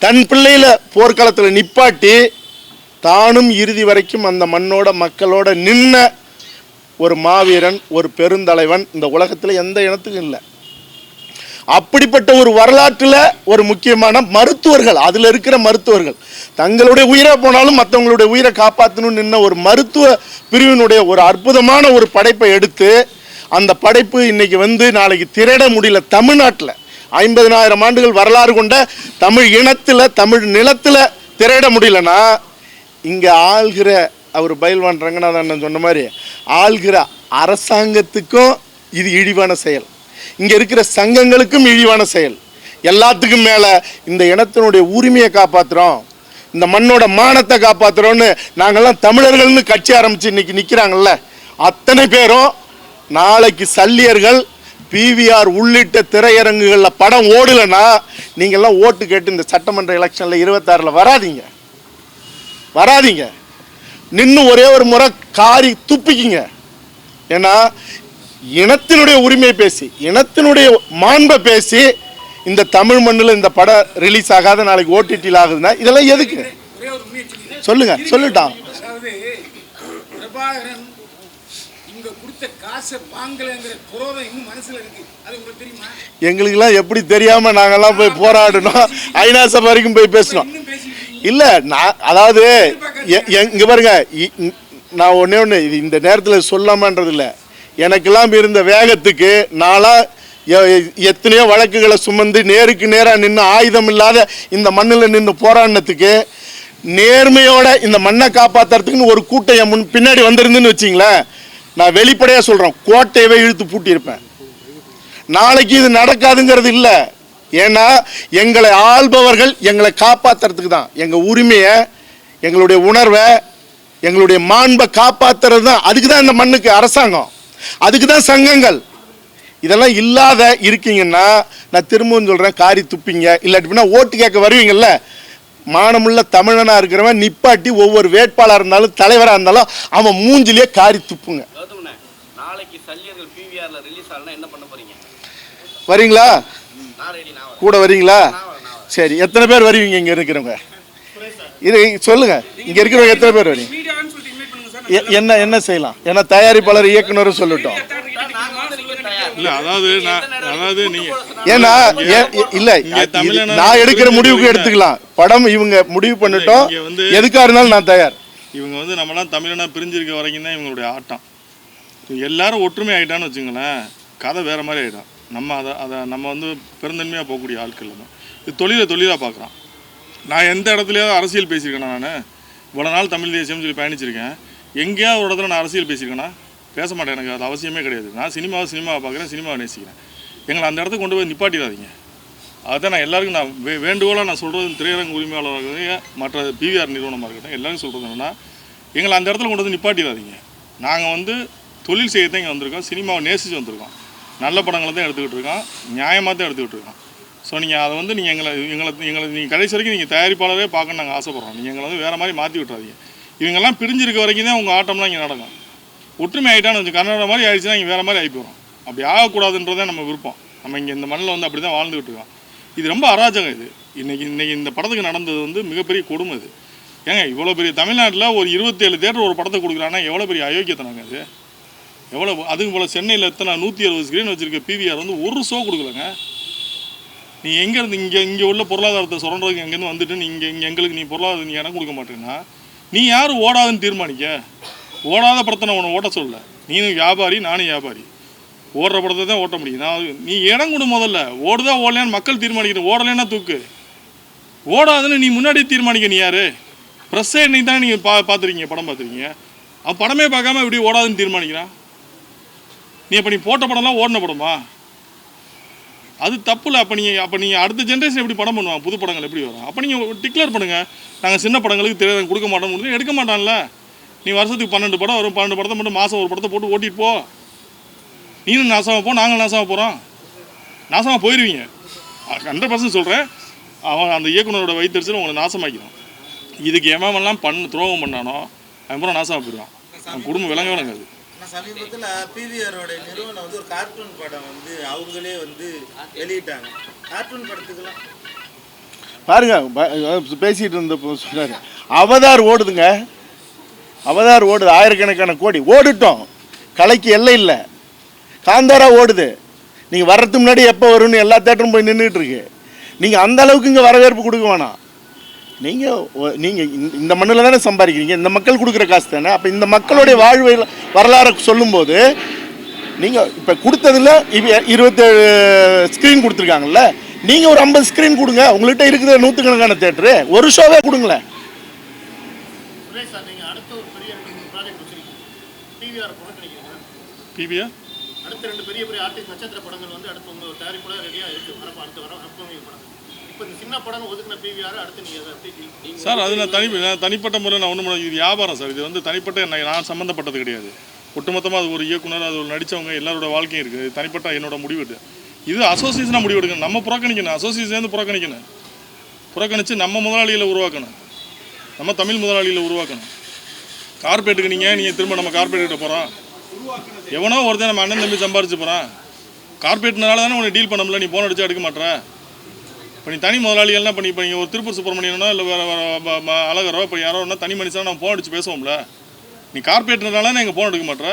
தன் பிள்ளையில போர்க்களத்தில் நிப்பாட்டி தானும் இறுதி வரைக்கும் அந்த மண்ணோட மக்களோட நின்ன ஒரு மாவீரன், ஒரு பெருந்தலைவன் இந்த உலகத்தில் எந்த இனத்துக்கும் இல்லை. அப்படிப்பட்ட ஒரு வரலாற்றில் ஒரு முக்கியமான மருத்துவர்கள், அதில் இருக்கிற மருத்துவர்கள் தங்களுடைய உயிரை போனாலும் மற்றவங்களுடைய உயிரை காப்பாற்றணும்னு நின்ன ஒரு மருத்துவ பிரிவினுடைய ஒரு அற்புதமான ஒரு படைப்பை எடுத்து அந்த படைப்பு இன்னைக்கு நாளைக்கு திரையிட முடியல. தமிழ்நாட்டில் 50,000 ஆண்டுகள் வரலாறு கொண்ட தமிழ் இனத்தில், தமிழ் நிலத்தில் திரையிட முடியலன்னா இங்கே ஆள்கிற அவர் பயில்வான் ரங்கநாதன் சொன்ன மாதிரி ஆள்கிற அரசாங்கத்துக்கும் இது இழிவான செயல், இங்கே இருக்கிற சங்கங்களுக்கும் இழிவான செயல். எல்லாத்துக்கும் மேலே இந்த இனத்தினுடைய உரிமையை காப்பாற்றுறோம், இந்த மண்ணோட மானத்தை காப்பாற்றுறோன்னு நாங்கள்லாம் தமிழர்கள்னு கட்சி ஆரம்பித்து இன்னைக்கு நிற்கிறாங்கல்ல, அத்தனை பேரும் நாளைக்கு சல்லியர்கள் பிவிஆர் உள்ளிட்ட திரையரங்குகளில் படம் ஓடலைன்னா நீங்கள்லாம் ஓட்டு கேட்டு இந்த சட்டமன்ற எலெக்ஷனில் 26 வராதீங்க. நின்று ஒரே ஒரு முறை காரி துப்பிக்கிங்க. ஏன்னா இனத்தினுடைய உரிமையை பேசி, இனத்தினுடைய மாண்பை பேசி இந்த தமிழ் மண்ணில் இந்த படம் ரிலீஸ் ஆகாத நாளைக்கு ஓடிடியில் ஆகுதுன்னா இதெல்லாம் எதுக்கு சொல்லுட்டான். அதாவது பிரபாகரன் இங்க கொடுத்த காசை வாங்கலைங்கிற குரோதம் இன்னும் மனசுல இருக்கு. அது உங்களுக்கு தெரியுமா? எங்களுக்கெல்லாம் எப்படி தெரியாம நாங்கெல்லாம் போய் போராடணும், ஐநா சபை வரைக்கும் போய் பேசணும். இல்லை நான் அதாவது இங்கே பாருங்க, நான் ஒன்று இந்த நேரத்தில் சொல்லாமன்றது இல்லை, எனக்கெல்லாம் இருந்த வேகத்துக்கு நாளாக எத்தனையோ வழக்குகளை சுமந்து நேருக்கு நேராக நின்று ஆயுதம் இல்லாத இந்த மண்ணில் நின்று போராடினத்துக்கு நேர்மையோட இந்த மண்ணை காப்பாற்றுறதுக்குன்னு ஒரு கூட்டம் என் பின்னாடி வந்திருந்துன்னு வச்சிங்களேன், நான் வெளிப்படையாக சொல்கிறேன், கோட்டையவே இழுத்து பூட்டியிருப்பேன். நாளைக்கு இது நடக்காதுங்கிறது இல்லை. ஏன்னா எங்களை ஆள்பவர்கள் எங்களை காப்பாற்றுறதுக்கு தான், எங்கள் உரிமையை, எங்களுடைய உணர்வை, எங்களுடைய மாண்பை காப்பாற்றுறது தான். அதுக்கு தான் இந்த மண்ணுக்கு அரசாங்கம், அதுக்கு தான் சங்கங்கள். இதெல்லாம் இல்லாத இருக்கீங்கன்னா நான் திரும்பவும் சொல்கிறேன், காரி துப்பிங்க. இல்லாட்டினா ஓட்டு கேட்க வருவீங்கல்ல, மானமுள்ள தமிழனாக இருக்கிறவன் நிப்பாட்டி ஒவ்வொரு வேட்பாளராக இருந்தாலும் தலைவராக இருந்தாலும் அவன் மூஞ்சிலேயே காரி துப்புங்க. நாளைக்கு சல்லியர்கள் பிவிஆர்ல ரிலீஸ் ஆனா என்ன பண்ண போறீங்க? வரீங்களா? கூட வரீங்களா? சரி, எத்தனை பேர் வருவீங்க இங்க இருக்கிறவங்க? இது சொல்லுங்க, இங்க இருக்கிறவங்க எத்தனை பேர் வரீங்க? என்ன செய்யலாம்? ஏன்னா தயாரிப்பாளர் இயக்குனரும் சொல்லட்டும். இல்ல அதாவது நீங்க ஏன்னா இல்ல நான் எடுக்கிற முடிவுக்கு எடுத்துக்கலாம், படம் இவங்க முடிவு பண்ணட்டும், எதுக்கா இருந்தாலும் நான் தயார். இவங்க நம்மலாம் தமிழனா பிரிஞ்சிருக்க வரைக்கும் தான் இவங்களுடைய ஆட்டம். எல்லாரும் ஒற்றுமை ஆகிட்டான்னு வச்சுங்களேன், கதை வேறு மாதிரி ஆகிடும். அதை நம்ம பெருந்தன்மையாக போகக்கூடிய ஆட்கள் தான். இது தொழிலாக பார்க்குறான். நான் எந்த இடத்துலையாவது அரசியல் பேசியிருக்கேன்னா, நான் இவ்வளோ நாள் தமிழ் தேசியம்னு சொல்லி பயணிச்சிருக்கேன், எங்கேயாவது ஒரு இடத்துல நான் அரசியல் பேசியிருக்கேன்னா பேச மாட்டேன், எனக்கு அது அவசியமே கிடையாது. நான் சினிமாவை பார்க்குறேன், சினிமாவை நேசிக்கிறேன். எங்களை அந்த இடத்துக்கு கொண்டு போய் நிப்பாட்டிடாதீங்க. அதுதான் நான் எல்லாருக்கும் நான் வேண்டுகோளாக நான் சொல்கிறது, திரையரங்கு உரிமையாளராக இருக்கட்டும், மற்ற பிவிஆர் நிறுவனமாக இருக்கட்டும், எல்லாரும் சொல்கிறது என்னென்னா, எங்களை அந்த இடத்துல கொண்டு வந்து நிப்பாட்டிடாதீங்க. நாங்கள் தொழில் செய்யத்தான் இங்கே வந்திருக்கோம், சினிமாவை நேசித்து வந்திருக்கோம், நல்ல படங்களை தான் எடுத்துக்கிட்டு இருக்கோம், நியாயமாக தான் எடுத்துக்கிட்டு இருக்கோம். ஸோ நீங்கள் அதை நீங்கள் எங்களை நீங்கள் கடைசி வரைக்கும் நீங்கள் தயாரிப்பாளரே பார்க்க நாங்கள் ஆசைப்பட்றோம். நீங்கள் எங்களை வேறு மாதிரி மாற்றி விட்டுறாதீங்க. இவங்கெல்லாம் பிரிஞ்சிருக்க வரைக்கும் தான் உங்கள் ஆட்டம்லாம் இங்கே நடக்கும். ஒற்றுமை ஆகிட்டான்னு கொஞ்சம் கர்நாடகா மாதிரி ஆகிடுச்சுன்னா இங்கே வேறு மாதிரி ஆகி போகிறோம். அப்படி ஆகக்கூடாதுன்றதே நம்ம விருப்பம். நம்ம இங்கே இந்த மண்ணில் அப்படி தான் வாழ்ந்துக்கிட்டு இருக்கோம். இது ரொம்ப அராஜகம். இது இன்றைக்கி இந்த படத்துக்கு நடந்தது மிகப்பெரிய கொடுமை. இது ஏங்க இவ்வளோ பெரிய தமிழ்நாட்டில் ஒரு 27 தேட்டர் ஒரு படத்தை கொடுக்குறாங்கன்னா எவ்வளோ பெரிய அயோக்கியத்தனாங்க அது. எவ்வளோ அதுக்கு போல் சென்னையில் எத்தனை 160 ஸ்க்ரீன் வச்சுருக்க பிவிஆர் ஒரு ஷோ கொடுக்கலங்க. நீ எங்கேருந்து இங்கே உள்ள பொருளாதாரத்தை சொல்கிறதுக்கு எங்கேருந்து வந்துட்டு நீ இங்கே எங்களுக்கு நீ பொருளாதாரம் நீ இடம் கொடுக்க மாட்டேன்னா நீ யார் ஓடாதுன்னு தீர்மானிக்க? ஓடாத படத்தை நான் உன்னை ஓட்ட சொல்லலை. நீனும் வியாபாரி, நானும் வியாபாரி. ஓடுற படத்தை தான் ஓட்ட முடியும். நீ இடம் கொடு, முதல்ல ஓடுதா ஓடலையான்னு மக்கள் தீர்மானிக்கணும். ஓடலைன்னா தூக்கு, ஓடாதுன்னு நீ முன்னாடி தீர்மானிக்க. நீ யார்? ப்ரெஸ்ஸே இன்னைக்கு தானே நீங்கள் பார்த்துருக்கீங்க, படம் பார்த்துருக்கீங்க. அவன் படமே பார்க்காம இப்படி ஓடாதுன்னு தீர்மானிக்கிறான். நீ அப்போ நீ போட்ட படம்லாம் ஓடின படமா? அது தப்பு இல்லை. அப்போ நீங்கள் அடுத்த ஜென்ரேஷன் எப்படி படம் பண்ணுவாங்க? புது படங்கள் எப்படி வரும்? அப்போ நீங்கள் டிக்ளேர் பண்ணுங்கள், நாங்கள் சின்ன படங்களுக்கு தெரியாத கொடுக்க மாட்டோம். முடியும் எடுக்க மாட்டான்ல. நீ வருஷத்துக்கு 12 படம் வரும், 12 படத்தை மட்டும் மாதம் ஒரு படத்தை போட்டு ஓட்டிட்டு போ. நீனும் நாசமாக போ, நாங்களும் நாசமாக போகிறோம். நாசமாக போயிடுவீங்க. 100% சொல்கிறேன். அவன் அந்த இயக்குனரோட வைத்தறிச்சல் உங்களை நாசமாக்கிடும். இதுக்கு எவன்லாம் துரோகம் பண்ணானோ அவன் பூரா நாசமாக போயிடுவான். அவன் குடும்பம் விளங்காது. ஆனால் சமீபத்தில் பிவிஆரோட நிறுவனம் வந்து ஒரு கார்ட்டூன் படம் வந்து அவங்களே வந்து வெளியிட்டாங்க. கார்ட்டூன் படத்துக்கெல்லாம் பாருங்க பேசிட்டு இருந்தப்போ சொன்னாரு அவதார் ஓடுதுங்க, அவதார் ஓடுது, ஆயிரக்கணக்கான கோடி ஓடிட்டோம், கலைக்கு எல்லை இல்லை. காந்தாரா ஓடுது, நீங்கள் வர்றதுக்கு முன்னாடி எப்போ வரும்னு எல்லா தேட்டரும் போய் நின்றுட்டு இருக்கு. நீங்கள் அந்த அளவுக்கு இங்கே வரவேற்பு கொடுக்க வேணாம். நீங்கள் இந்த மண்ணில் தானே சம்பாதிக்கிறீங்க, இந்த மக்கள் கொடுக்குற காசு தானே. அப்போ இந்த மக்களுடைய வாழ்வை வரலாறு சொல்லும்போது நீங்கள் இப்போ கொடுத்ததில் 27 ஸ்க்ரீன் கொடுத்துருக்காங்கல்ல, நீங்கள் ஒரு 50 ஸ்க்ரீன் கொடுங்க. உங்கள்கிட்ட இருக்கிற நூற்றுக்கணக்கான தேட்டரு ஒரு ஷோவே கொடுங்களேன். பிவிஆர் அடுத்த 2 பெரிய ஆர்டிஸ்ட் நட்சத்திர படங்கள் வந்து அடுத்து உங்க தயாரிப்புல ரெடியா இருக்கு. அடுத்து வர அப்கமிங் படம். இப்போ இந்த சின்ன படம் ஒதுக்குன பிவிஆர் அடுத்து நீங்க அதை எப்படி சார்? அதில் தனிப்பட்ட முறையில் நான் ஒன்றும் இது வியாபாரம் சார். இது வந்து தனிப்பட்ட நான் சம்மந்தப்பட்டது கிடையாது. ஒட்டுமொத்தமாக அது ஒரு இயக்குனர், அது ஒரு நடித்தவங்க எல்லாரோட வாழ்க்கையும் இருக்குது. தனிப்பட்ட என்னோட முடிவு இது அசோசியேஷனாக முடிவு எடுக்கணும். நம்ம புறக்கணிக்கணும், அசோசியேஷன் புறக்கணித்து நம்ம முதலாளிகளை உருவாக்கணும், நம்ம தமிழ் முதலாளிகளை உருவாக்கணும். கார்பரேட்டுக்கு நீங்கள் திரும்ப நம்ம கார்பரேட்டு போகிறோம். எவனோ ஒருத்தன் நம்ம அண்ணன் தம்பி சம்பாரிச்சு போகிறான். கார்பரேட்னால தானே உன்னை டீல் பண்ண முடியல. நீ ஃபோன் அடிச்சா எடுக்க மாட்டேற. இப்போ நீ தனி முதலாளிகள்லாம் பண்ணி இப்போ நீங்கள் ஒரு திருப்பூர் சுப்பிரமணியனோ இல்லை வேறு அழகரோ இப்போ யாரோ ஒன்றா தனி மனுஷனா நம்ம ஃபோன் அடிச்சு பேசுவோம்ல. நீ கார்பரேட்னால எங்கள் ஃபோன் எடுக்க மாட்டேற.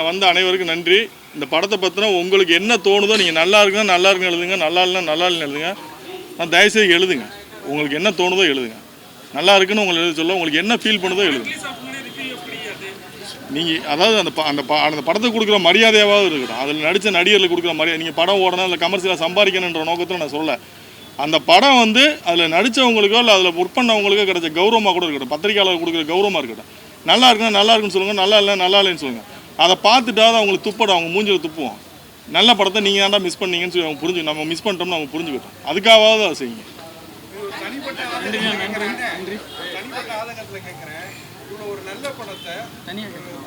வந்த அனைவருக்கும் நன்றி. இந்த படத்தை பற்றின உங்களுக்கு என்ன தோணுதோ நீங்கள் நல்லா இருக்குன்னு எழுதுங்க, நல்லா இல்லைன்னு எழுதுங்க. நான் தயவுசெய்து எழுதுங்க, உங்களுக்கு என்ன தோணுதோ எழுதுங்க. நல்லா இருக்குன்னு உங்களுக்கு எழுத சொல்ல, உங்களுக்கு என்ன ஃபீல் பண்ணுதோ எழுதுங்க. நீங்கள் அதாவது அந்த படத்துக்கு கொடுக்குற மரியாதையாவது இருக்கட்டும், அதில் நடித்த நடிகர்களுக்கு கொடுக்குற மரியாதை. நீங்கள் படம் ஓடணும் இல்லை கமர்ஷியலாக சம்பாதிக்கணுன்ற நோக்கத்தில் நான் சொல்ல. அந்த படம் வந்து அதில் நடித்தவங்களுக்கோ இல்லை அதில் ஒர்க் பண்ணவங்களுக்கோ கிடைச்ச கௌரவமாக கூட இருக்கட்டும், பத்திரிகையாளர் கொடுக்குற கௌரவமாக இருக்கட்டும். நல்லா இருக்குன்னு சொல்லுங்கள், நல்லா இல்லைன்னு சொல்லுங்கள். அதை பார்த்துட்டாவது அவங்களுக்கு துப்படும், அவங்க மூஞ்சில் துப்புவோம். நல்ல படத்தை நீங்கள் தான்டா மிஸ் பண்ணீங்கன்னு சொல்லி அவங்க புரிஞ்சு, நம்ம மிஸ் பண்ணிட்டோம்னு அவங்க புரிஞ்சுக்கிட்டோம். அதுக்காகவாவது அதை செய்யுங்க. தனிப்பட்ட ஆதங்கத்தில் கேட்குறேன், இவ்வளோ ஒரு நல்ல படத்தை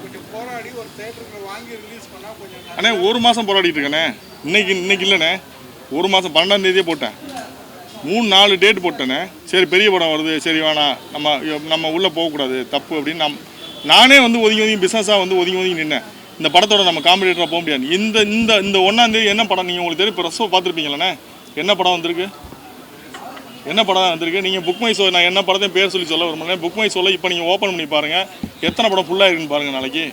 கொஞ்சம் போராடி ஒரு தேட்டருக்கு வாங்கி ரிலீஸ் பண்ணால் கொஞ்சம். அண்ணே 1 மாதம் போராடிட்டு இருக்கேண்ணே. இன்னைக்கு இல்லைண்ணே, 1 மாதம் 12ஆம் தேதியே போட்டேன். 3-4 டேட் போட்டேண்ணே. சரி பெரிய படம் வருது, சரி வேணாம், நம்ம உள்ளே போகக்கூடாது, தப்பு அப்படின்னு நானே வந்து ஒதுங்கி பிஸ்னஸாக வந்து ஒதுங்கி நின்னேன். இந்த படத்தோட நம்ம காம்படிட்டராக போக முடியாது. இந்த 1ஆம் தேதி என்ன படம் நீங்கள் உங்களுக்கு தெரியும், இப்போ ரசோ பார்த்துருப்பீங்களே, என்ன படம் வந்திருக்கு, நீங்கள் புக் மை ஷோ, நான் என்ன படத்தையும் பேர் சொல்லி சொல்ல விரும்பல. புக் மை ஷோவில் இப்போ நீங்கள் ஓப்பன் பண்ணி பாருங்கள், எத்தனை படம் ஃபுல்லாக இருக்குன்னு பாருங்கள். நாளைக்கு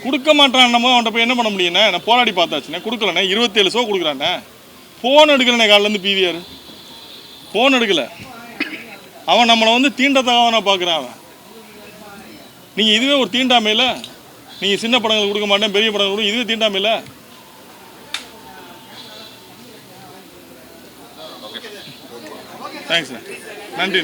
கொடுக்க மாட்டான், நம்ம அவன்கிட்ட போய் என்ன பண்ண முடியுண்ணே? நான் போராடி பார்த்தாச்சுண்ணே, கொடுக்கலண்ணே. 27 ஷோ கொடுக்குறாண்ணே. ஃபோன் எடுக்கலண்ணே, காலிலேருந்து பிவிஆர் ஃபோன் எடுக்கலை. அவன் நம்மளை வந்து தீண்டத்தகவனா பார்க்குறான் அவன். நீங்கள் இதுவே ஒரு தீண்டாமையில், நீங்கள் சின்ன படங்கள் கொடுக்க மாட்டேன், பெரிய படங்கள் கொடுக்க, இதுவே தீண்டாமையில். தேங்க்ஸ், நன்றி.